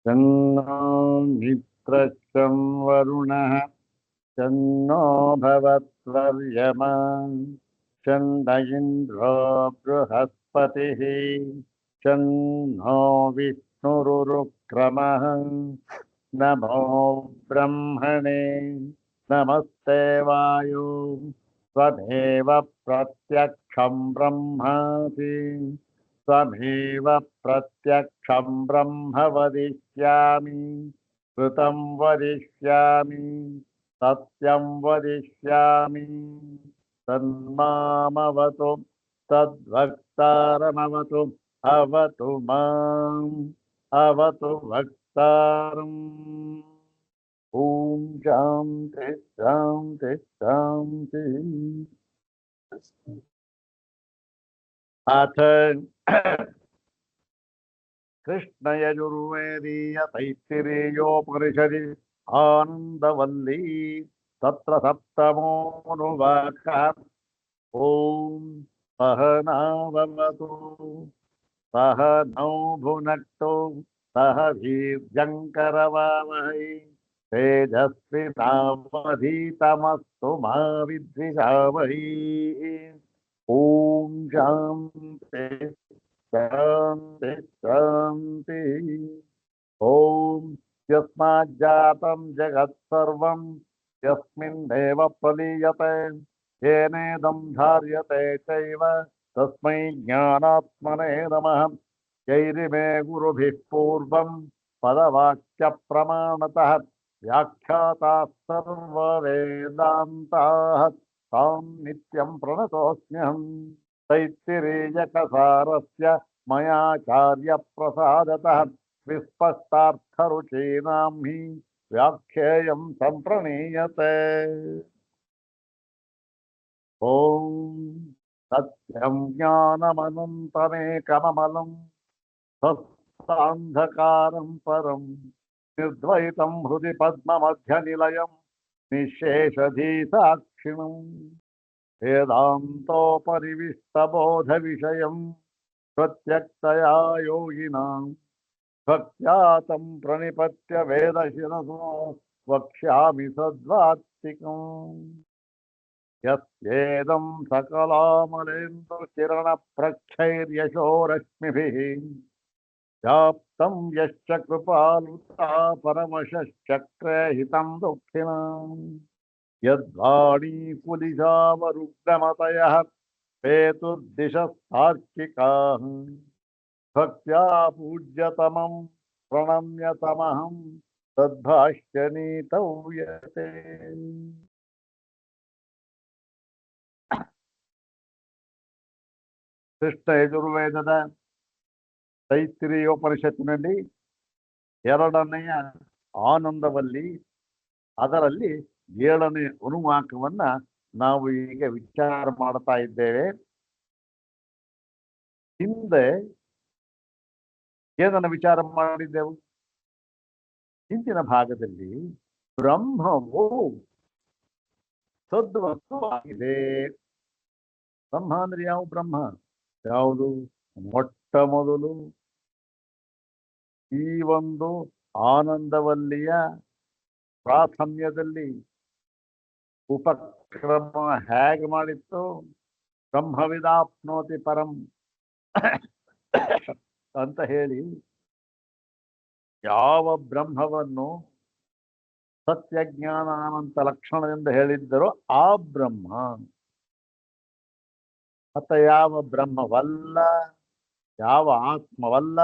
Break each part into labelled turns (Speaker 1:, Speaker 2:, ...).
Speaker 1: शन्नो मित्रश्चं वरुणः शन्नो भवत्वर्यमा शन्न इन्द्रो बृहस्पतिः शन्नो विष्णुरुक्रमः नमो ब्रह्मणे नमस्ते वायु त्वमेव प्रत्यक्षं ब्रह्मासि त्वमेव प्रत्यक्षं ब्रह्म वदिष्यामि कृतं वदिष्यामि सत्यं वदिष्यामि तन्मामवतु तद्वक्तारमवतु अवतु माम् अवतु वक्तारम् ॐ शान्ति शान्ति शान्ति अथ कृष्णयजुर्वेदीय तैत्तिरीयोपनिषदि आनन्दवल्ली तत्र सप्तमोऽनुवाकः ॐ सहनाववतु सह नौ भुनक्तु सह वीर्यङ्करवावहै तेजस्विनावधीतमस्तु मा विद्विषावहै ॐ शान्ति शान्ति शान्ति ॐ यस्माज्जातं जगत्सर्वं यस्मिन्नेव प्रलीयते येनेदं धार्यते चैव तस्मै ज्ञानात्मने नमः जैरिमे गुरुभिः पूर्वं पदवाक्यप्रमाणतः व्याख्याताः सर्ववेदान्ताः तां नित्यं प्रणतोऽस्म्यहम् तैत्तिरीयकसारस्य मयाचार्यप्रसादतः विस्पष्टार्थरुचीनां हि व्याख्येयं सम्प्रणीयते ॐ सत्यं ज्ञानमनन्तमेकममलं सत्सान्धकारं परं निर्द्वैतं हृदि पद्ममध्यनिलयं निःशेषधीसाक्षिणम् वेदान्तोपरिविष्टबोधविषयं प्रत्यक्षतया योगिनां भक्त्या प्रणिपत्य वेदशिरसो वक्ष्यामि सद्वात्तिकम् यस्येदं सकलामलेन्दुकिरणप्रच्छैर्यशो रश्मिभिः व्याप्तं यश्च कृपालुता परमशश्चक्रे हितं दुःखिनाम् यद्वाणी कुलिशावरुग्धमतयः पेतुर्दिशस्तार्किकाः भक्त्या पूज्यतमं प्रणम्यतमहं तद्भाष्यनीतौ यते ಕೃಷ್ಣ ಯಜುರ್ವೇದದ ತೈತ್ತಿರೀಯೋಪನಿಷತ್ತಿನಲ್ಲಿ ಎರಡನೆಯ ಆನಂದವಲ್ಲಿ ಅದರಲ್ಲಿ 7ನೇ ಅನುವಾಕವನ್ನ ನಾವು ಈಗ ವಿಚಾರ ಮಾಡ್ತಾ ಇದ್ದೇವೆ. ಹಿಂದೆ ಏನನ್ನು ವಿಚಾರ ಮಾಡಿದ್ದೆವು? ಹಿಂದಿನ ಭಾಗದಲ್ಲಿ ಬ್ರಹ್ಮವು ಸದ್ವಸ್ತುವಾಗಿದೆ. ಬ್ರಹ್ಮ ಅಂದ್ರೆ ಯಾವ ಬ್ರಹ್ಮ? ಯಾವುದು? ಮೊಟ್ಟ ಮೊದಲು ಈ ಒಂದು ಆನಂದವಲ್ಲಿಯ ಪ್ರಾಥಮ್ಯದಲ್ಲಿ ಉಪಕ್ರಮ ಹೇಗೆ ಮಾಡಿತ್ತು? ಬ್ರಹ್ಮವಿದಾಪ್ನೋತಿ ಪರಂ ಅಂತ ಹೇಳಿ ಯಾವ ಬ್ರಹ್ಮವನ್ನು ಸತ್ಯಜ್ಞಾನ ಅನಂತ ಲಕ್ಷಣದಿಂದ ಹೇಳಿದ್ದರೋ ಆ ಬ್ರಹ್ಮ. ಮತ್ತೆ ಯಾವ ಬ್ರಹ್ಮವಲ್ಲ, ಯಾವ ಆತ್ಮವಲ್ಲ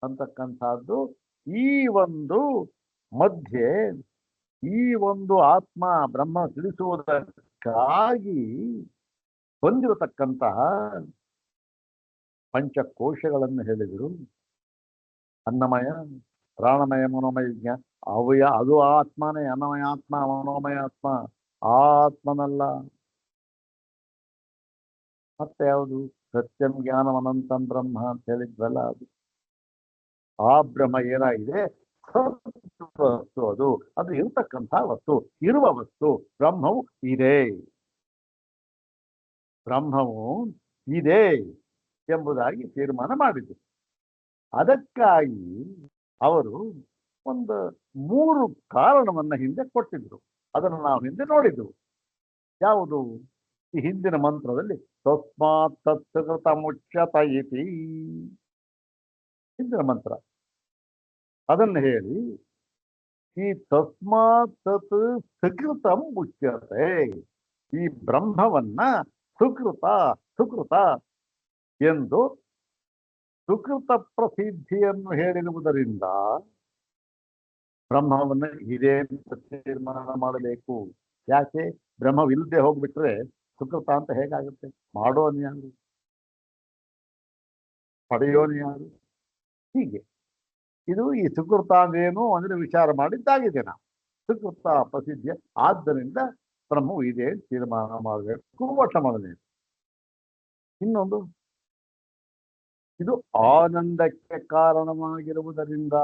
Speaker 1: ಅಂತಕ್ಕಂಥದ್ದು ಈ ಒಂದು ಮಧ್ಯೆ ಈ ಒಂದು ಆತ್ಮ ಬ್ರಹ್ಮ ತಿಳಿಸುವುದಕ್ಕಾಗಿ ಬಂದಿರತಕ್ಕಂತಹ ಪಂಚಕೋಶಗಳನ್ನು ಹೇಳಿದರು. ಅನ್ನಮಯ, ಪ್ರಾಣಮಯ, ಮನೋಮಯ, ವಿಜ್ಞಾನ. ಅದು ಆತ್ಮನೇ. ಅನ್ನಮಯ ಆತ್ಮ, ಮನೋಮಯ ಆತ್ಮ. ಆತ್ಮನಲ್ಲ. ಮತ್ತೆ ಯಾವುದು? ಸತ್ಯಂ ಜ್ಞಾನಂ ಅನಂತಂ ಬ್ರಹ್ಮ ಅಂತ ಹೇಳಿದ್ವಲ್ಲ, ಅದು ಆ ಬ್ರಹ್ಮ ಏನಾಗಿದೆ? ವಸ್ತು. ಅದು ಇರತಕ್ಕಂಥ ವಸ್ತು, ಇರುವ ವಸ್ತು. ಬ್ರಹ್ಮವು ಇದೆ, ಬ್ರಹ್ಮವು ಇದೆ ಎಂಬುದಾಗಿ ತೀರ್ಮಾನ ಮಾಡಿದ್ದು. ಅದಕ್ಕಾಗಿ ಅವರು ಒಂದು 3 ಕಾರಣವನ್ನ ಹಿಂದೆ ಕೊಟ್ಟಿದ್ರು. ಅದನ್ನು ನಾವು ಹಿಂದೆ ನೋಡಿದ್ವು. ಯಾವುದು? ಈ ಹಿಂದಿನ ಮಂತ್ರದಲ್ಲಿ ತಸ್ಮಾತ್ ತತ್ಕೃತ ಮುಚ್ಯತ ಇತಿ ಹಿಂದಿನ ಮಂತ್ರ. ಅದನ್ನು ಹೇಳಿ ಈ ತಸ್ಮಾತ್ ತತ್ ಸುಕೃತ ಮುಚ್ಯತೆ, ಈ ಬ್ರಹ್ಮವನ್ನ ಸುಕೃತ ಸುಕೃತ ಎಂದು ಸುಕೃತ ಪ್ರಸಿದ್ಧಿಯನ್ನು ಹೇಳಿರುವುದರಿಂದ ಬ್ರಹ್ಮವನ್ನು ಇದೆ ಅಂತ ತೀರ್ಮಾನ ಮಾಡಬೇಕು. ಯಾಕೆ? ಬ್ರಹ್ಮವಿಲ್ಲದೆ ಹೋಗ್ಬಿಟ್ರೆ ಸುಕೃತ ಅಂತ ಹೇಗಾಗುತ್ತೆ? ಮಾಡೋನು ಯಾರು? ಪಡೆಯೋನು ಯಾರು? ಹೀಗೆ ಇದು ಈ ಸುಕೃತ ಅಂದ್ರೇನು ಅಂದ್ರೆ ವಿಚಾರ ಮಾಡಿದ್ದಾಗಿದೆ. ನಾವು ಸುಕೃತ ಪ್ರಸಿದ್ಧಿಯ ಆದ್ದರಿಂದ ಬ್ರಹ್ಮವು ಇದೆ ತೀರ್ಮಾನ ಮಾಡಬೇಕು. ಮೊಟ್ಟ ಮೊದಲನೇ. ಇನ್ನೊಂದು, ಇದು ಆನಂದಕ್ಕೆ ಕಾರಣವಾಗಿರುವುದರಿಂದ.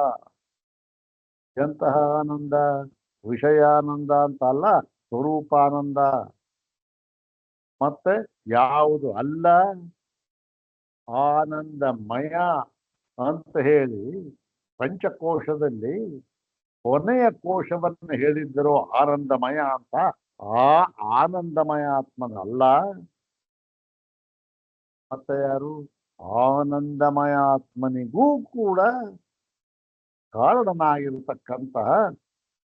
Speaker 1: ಎಂತಹ ಆನಂದ? ವಿಷಯಾನಂದ ಅಂತ ಅಲ್ಲ, ಸ್ವರೂಪಾನಂದ. ಮತ್ತೆ ಯಾವುದು ಅಲ್ಲ, ಆನಂದಮಯ ಅಂತ ಹೇಳಿ ಪಂಚಕೋಶದಲ್ಲಿ ಕೊನೆಯ ಕೋಶವನ್ನು ಹೇಳಿದ್ದರು ಆನಂದಮಯ ಅಂತ. ಆ ಆನಂದಮಯ ಆತ್ಮನಲ್ಲ. ಮತ್ತೆ ಯಾರು? ಆನಂದಮಯ ಆತ್ಮನಿಗೂ ಕೂಡ ಕಾರಣನಾಗಿರತಕ್ಕಂತಹ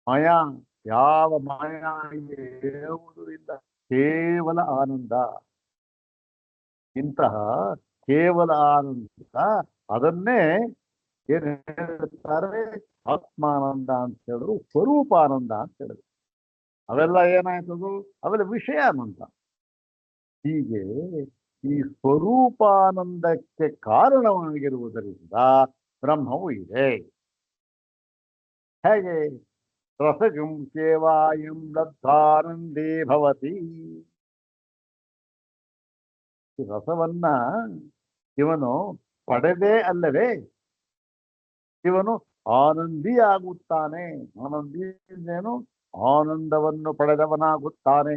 Speaker 1: ಮಯ, ಯಾವ ಮಯ ಹೇಳುವುದು ಇಲ್ಲ, ಕೇವಲ ಆನಂದ. ಇಂತಹ ಕೇವಲ ಆನಂದ ಅದನ್ನೇ ಏನ್ ಹೇಳ್ತಾರೆ? ಆತ್ಮಾನಂದ ಅಂತ ಹೇಳಿದ್ರು, ಸ್ವರೂಪಾನಂದ ಅಂತ ಹೇಳಿದ್ರು. ಅವೆಲ್ಲ ಏನಾಯ್ತದು? ಅವೆಲ್ಲ ವಿಷಯಾನಂದ. ಹೀಗೆ ಈ ಸ್ವರೂಪಾನಂದಕ್ಕೆ ಕಾರಣವಾಗಿರುವುದರಿಂದ ಬ್ರಹ್ಮವು ಇದೆ. ಹೇಗೆ? ರಸಗಂ ಸೇವಾಯಂ ಲಬ್ಧಾನಂದೇ ಭವತಿ. ಈ ರಸವನ್ನ ಇವನು ಪಡೆದೇ ಅಲ್ಲವೇ ಇವನು ಆನಂದಿಯಾಗುತ್ತಾನೆ. ಆನಂದಿಯೇನು? ಆನಂದವನ್ನು ಪಡೆದವನಾಗುತ್ತಾನೆ,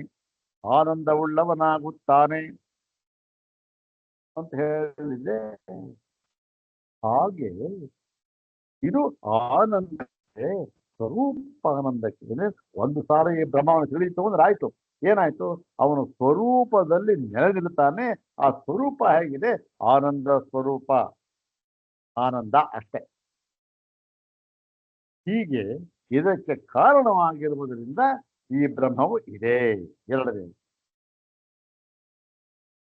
Speaker 1: ಆನಂದವುಳ್ಳವನಾಗುತ್ತಾನೆ ಅಂತ ಹೇಳಿದೆ. ಹಾಗೆ ಇದು ಆನಂದಕ್ಕೆ, ಸ್ವರೂಪಾನಂದಕ್ಕೆ ಒಂದು ಸಾರಿ ಈ ಬ್ರಹ್ಮವನ್ನು ತಿಳಿಯಿತು ಅಂದ್ರೆ ಆಯ್ತು. ಏನಾಯ್ತು? ಅವನು ಸ್ವರೂಪದಲ್ಲಿ ನೆಲೆ ನಿಲ್ತಾನೆ. ಆ ಸ್ವರೂಪ ಹೇಗಿದೆ? ಆನಂದ ಸ್ವರೂಪ, ಆನಂದ ಅಷ್ಟೇ. ಹೀಗೆ ಇದಕ್ಕೆ ಕಾರಣವಾಗಿರುವುದರಿಂದ ಈ ಬ್ರಹ್ಮವು ಇದೆ. ಎರಡನೇ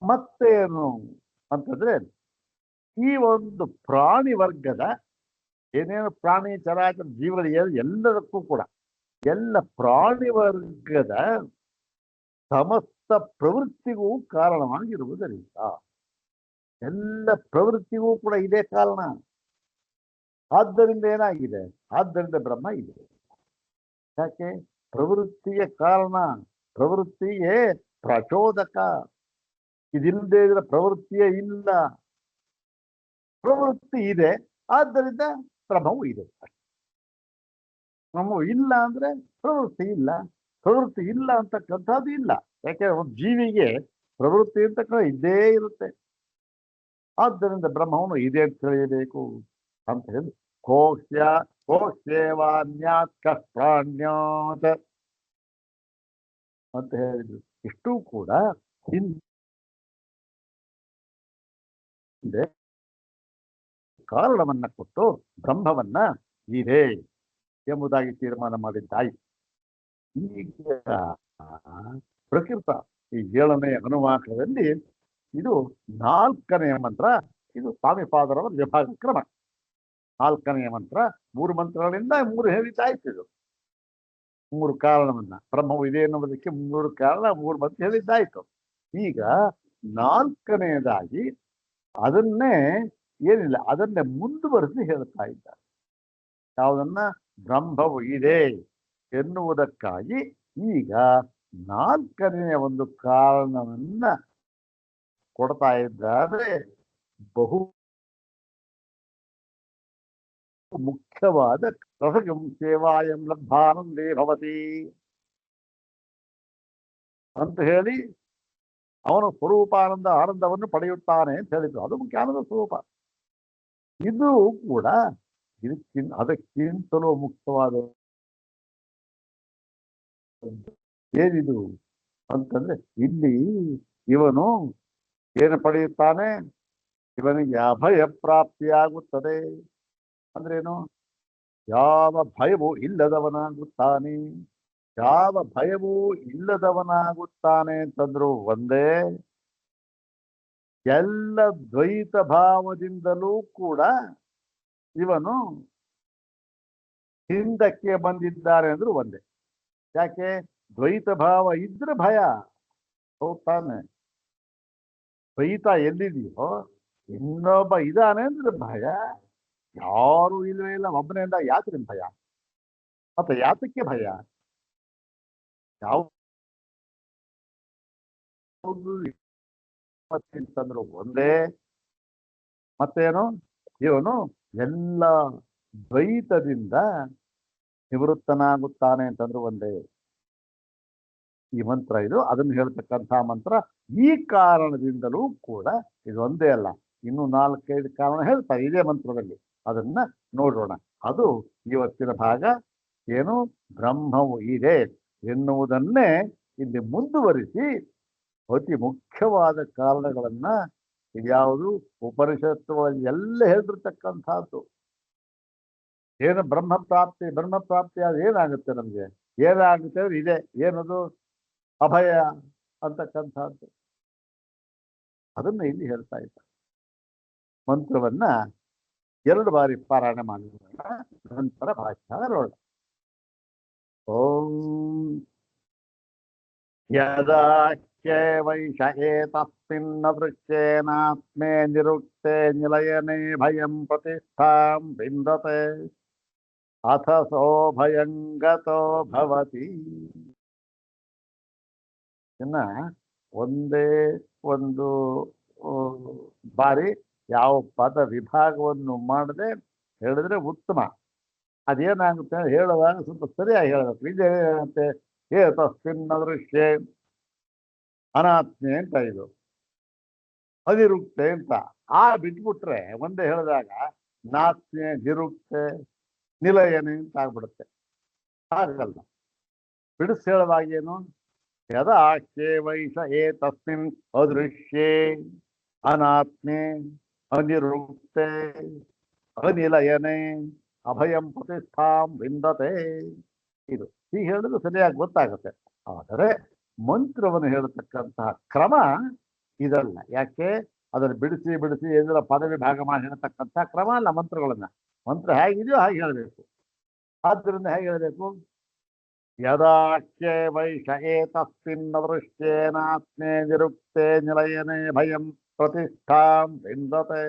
Speaker 1: ಮತ್ತೇನು ಅಂತಂದ್ರೆ, ಈ ಒಂದು ಪ್ರಾಣಿ ವರ್ಗದ ಏನೇನು ಪ್ರಾಣಿ ಚರಾಚರ ಜೀವನ ಎಲ್ಲದಕ್ಕೂ ಕೂಡ ಎಲ್ಲ ಪ್ರಾಣಿ ವರ್ಗದ ಸಮಸ್ತ ಪ್ರವೃತ್ತಿಗೂ ಕಾರಣವಾಗಿರುವುದರಿಂದ ಎಲ್ಲ ಪ್ರವೃತ್ತಿಗೂ ಕೂಡ ಇದೇ ಕಾರಣ. ಆದ್ದರಿಂದ ಏನಾಗಿದೆ? ಆದ್ದರಿಂದ ಬ್ರಹ್ಮ ಇದೆ. ಯಾಕೆ? ಪ್ರವೃತ್ತಿಯ ಕಾರಣ, ಪ್ರವೃತ್ತಿಯೇ ಪ್ರಚೋದಕ. ಇದಿಲ್ಲದೆ ಇದ್ರೆ ಪ್ರವೃತ್ತಿಯೇ ಇಲ್ಲ. ಪ್ರವೃತ್ತಿ ಇದೆ, ಆದ್ದರಿಂದ ಬ್ರಹ್ಮವು ಇದೆ. ಬ್ರಹ್ಮವು ಇಲ್ಲ ಅಂದ್ರೆ ಪ್ರವೃತ್ತಿ ಇಲ್ಲ. ಪ್ರವೃತ್ತಿ ಇಲ್ಲ ಅಂತಕ್ಕಂಥದ್ದು ಇಲ್ಲ. ಯಾಕೆ? ಒಂದು ಜೀವಿಗೆ ಪ್ರವೃತ್ತಿ ಅಂತಕ್ಕಂಥ ಇದ್ದೇ ಇರುತ್ತೆ. ಆದ್ದರಿಂದ ಬ್ರಹ್ಮವನ್ನು ಇದೆ ಅಂತ ತಿಳಿಯಬೇಕು ಅಂತ ಹೇಳಿ ಕೋಶ್ಯೇವಾನ್ಯಾತ್ ಪ್ರಾಣ್ಯಾತ್ ಅಂತ ಹೇಳಿದ್ರು. ಇಷ್ಟೂ ಕೂಡ ಹಿಂದೆ ಕಾರಣವನ್ನ ಕೊಟ್ಟು ಬ್ರಹ್ಮವನ್ನ ಇದೆ ಎಂಬುದಾಗಿ ತೀರ್ಮಾನ ಮಾಡಿದ್ದಾಯಿತು. ಈಗ ಪ್ರಕೃತ ಈ 7ನೇ ಅನುವಾಕದಲ್ಲಿ ಇದು 4ನೇ ಮಂತ್ರ. ಇದು ಸ್ವಾಮಿಪಾದರವರ ವಿಭಾಗ ಕ್ರಮ. 4ನೇ ಮಂತ್ರ 3 ಮಂತ್ರಗಳಿಂದ 3 ಹೇಳಿದ್ದಾಯ್ತು. ಇದು 3 ಕಾರಣವನ್ನ, ಬ್ರಹ್ಮವು ಇದೆ ಎನ್ನುವುದಕ್ಕೆ 3 ಕಾರಣ 3 ಮಂತ್ರ ಹೇಳಿದ್ದಾಯ್ತು. ಈಗ 4ನೇದಾಗಿ ಅದನ್ನೇ ಏನಿಲ್ಲ ಅದನ್ನೇ ಮುಂದುವರೆಸಿ ಹೇಳ್ತಾ ಇದ್ದಾರೆ. ಯಾವುದನ್ನ? ಬ್ರಹ್ಮವು ಇದೆ ಎನ್ನುವುದಕ್ಕಾಗಿ ಈಗ 4ನೇ ಒಂದು ಕಾರಣವನ್ನ ಕೊಡ್ತಾ ಇದ್ದಾರೆ. ಬಹು ಮುಖ್ಯವಾದ ರಸಗಂ ಸೇವಾಯಂ ಲಬ್ಧಾನಂದೇ ಭವತಿ ಅಂತ ಹೇಳಿ ಅವನು ಸ್ವರೂಪಾನಂದ ಆನಂದವನ್ನು ಪಡೆಯುತ್ತಾನೆ ಅಂತ ಹೇಳಿದ್ರು. ಅದು ಮುಖ್ಯ ಆನಂದ ಸ್ವರೂಪ. ಇದು ಕೂಡ ಅದಕ್ಕಿಂತಲೂ ಮುಕ್ತವಾದ ಏನಿದು ಅಂತಂದ್ರೆ ಇಲ್ಲಿ ಇವನು ಏನು ಪಡೆಯುತ್ತಾನೆ, ಇವನಿಗೆ ಅಭಯ ಪ್ರಾಪ್ತಿಯಾಗುತ್ತದೆ. ಅಂದ್ರೇನು? ಯಾವ ಭಯವೂ ಇಲ್ಲದವನಾಗುತ್ತಾನೆ. ಯಾವ ಭಯವೂ ಇಲ್ಲದವನಾಗುತ್ತಾನೆ ಅಂತಂದ್ರು ಒಂದೇ, ಎಲ್ಲ ದ್ವೈತ ಭಾವದಿಂದಲೂ ಕೂಡ ಇವನು ಹಿಂದಕ್ಕೆ ಬಂದಿದ್ದಾರೆ ಅಂದ್ರು ಒಂದೇ. ಯಾಕೆ? ದ್ವೈತ ಭಾವ ಇದ್ರೆ ಭಯ. ಹೋಗ್ತಾನೆ. ದ್ವೈತ ಎಲ್ಲಿದೆಯೋ ಇನ್ನೊಬ್ಬ ಇದ್ದಾನೆ ಅಂದ್ರೆ ಭಯ. ಯಾರು ಇಲ್ವೇ ಇಲ್ಲ, ಒಬ್ಬನಿಂದ ಯಾತ್ರೆ ಭಯ. ಮತ್ತೆ ಯಾತಕ್ಕೆ ಭಯ? ಯಾವ ಅಂತಂದ್ರು ಒಂದೇ. ಮತ್ತೇನು? ಇವನು ಎಲ್ಲ ದ್ವೈತದಿಂದ ನಿವೃತ್ತನಾಗುತ್ತಾನೆ ಅಂತಂದ್ರು ಒಂದೇ. ಈ ಮಂತ್ರ ಇದು, ಅದನ್ನು ಹೇಳ್ತಕ್ಕಂಥ ಮಂತ್ರ. ಈ ಕಾರಣದಿಂದಲೂ ಕೂಡ ಇದು ಒಂದೇ ಅಲ್ಲ, ಇನ್ನು 4-5 ಕಾರಣ ಹೇಳ್ತಾರೆ ಇದೇ ಮಂತ್ರದಲ್ಲಿ. ಅದನ್ನ ನೋಡೋಣ. ಅದು ಇವತ್ತಿನ ಭಾಗ. ಏನು? ಬ್ರಹ್ಮವು ಇದೆ ಎನ್ನುವುದನ್ನೇ ಇಲ್ಲಿ ಮುಂದುವರಿಸಿ ಅತಿ ಮುಖ್ಯವಾದ ಕಾರಣಗಳನ್ನ ಇದ್ಯಾವುದು ಉಪನಿಷತ್ತುಗಳಲ್ಲಿ ಎಲ್ಲ ಹೇಳಿರ್ತಕ್ಕಂಥದ್ದು. ಏನು ಬ್ರಹ್ಮ ಪ್ರಾಪ್ತಿ ಅದು ಏನಾಗುತ್ತೆ ನಮ್ಗೆ? ಏನಾಗುತ್ತೆ ಅಂದ್ರೆ ಇದೆ. ಏನದು? ಅಭಯ ಅಂತಕ್ಕಂಥದ್ದು. ಅದನ್ನ ಇಲ್ಲಿ ಹೇಳ್ತಾ ಇದ್ದಾರೆ. ಮಂತ್ರವನ್ನ 2 ಬಾರಿ ಪಾರಾಯಣ ಮಾಡೋಣ, ನಂತರ ಭಾಷಣ ನೋಡೋಣ. ಓಂ ಯದಾ ವೈಷ ಏತಸ್ಮಿನ್ನ ದೃಶ್ಯೇನಾತ್ಮೇ ನಿರುಕ್ತೆ ನಿಲಯನೆ ಭಯಂ ಪ್ರತಿಷ್ಠಾಂ ವಿಂದತೆ ಅಥ ಸೋ ಭಯಂ ಗತೋ ಭವತಿ. ಇನ್ನ ಒಂದೇ ಒಂದು ಬಾರಿ ಯಾವ ಪದ ವಿಭಾಗವನ್ನು ಮಾಡದೆ ಹೇಳಿದ್ರೆ ಉತ್ತಮ. ಅದೇನಾಗುತ್ತೆ ಹೇಳುವಾಗ ಸ್ವಲ್ಪ ಸರಿಯಾಗಿ ಹೇಳಬೇಕು. ಇದೇನಂತೆ? ಏತಸ್ಮಿನ್ನ ದೃಶ್ಯೇ ಅನಾತ್ಮೆ ಅಂತ, ಇದು ಅನಿರುಕ್ತೆ ಅಂತ. ಬಿಟ್ಬಿಟ್ರೆ ಒಂದೇ ಹೇಳಿದಾಗ ನಾತ್ಮೆ ನಿರುಕ್ತೆ ನಿಲಯನೆ ಅಂತ ಆಗ್ಬಿಡುತ್ತೆ. ಹಾಗಲ್ಲ, ಬಿಡಿಸಿ ಹೇಳುವಾಗ ಏನು? ಯದಾ ವೈಷ ಏತಸ್ಮಿನ್ ಅದೃಶ್ಯೇ ಅನಾತ್ಮೆ ಅನಿರುಕ್ತೆ ಅನಿಲಯನೆ ಅಭಯಂ ಪ್ರತಿಷ್ಠಾಂ ವಿಂದತೆ. ಇದು ಹೀಗೆ ಹೇಳಿದ್ರೆ ಸರಿಯಾಗಿ ಗೊತ್ತಾಗುತ್ತೆ. ಆದರೆ ಮಂತ್ರವನ್ನು ಹೇಳತಕ್ಕಂತಹ ಕ್ರಮ ಇದಲ್ಲ. ಯಾಕೆ? ಅದನ್ನು ಬಿಡಿಸಿ ಇದರ ಪದವಿ ಭಾಗ ಮಾಡಿ ಹೇಳ್ತಕ್ಕಂತಹ ಕ್ರಮ ಅಲ್ಲ ಮಂತ್ರಗಳನ್ನ. ಮಂತ್ರ ಹೇಗಿದೆಯೋ ಹಾಗೆ ಹೇಳಬೇಕು. ಆದ್ದರಿಂದ ಹೇಗೆ ಹೇಳಬೇಕು? ಯದಾಖ್ಯೆ ವೈಷ ಏತಸ್ಮಿನ್ನ ದೃಶ್ಯೇನಾತ್ಮೇ ನಿರುಕ್ತೆ ನಿಲಯನೆ ಭಯಂ ಪ್ರತಿಷ್ಠಾಂ ವಿಂದತೆ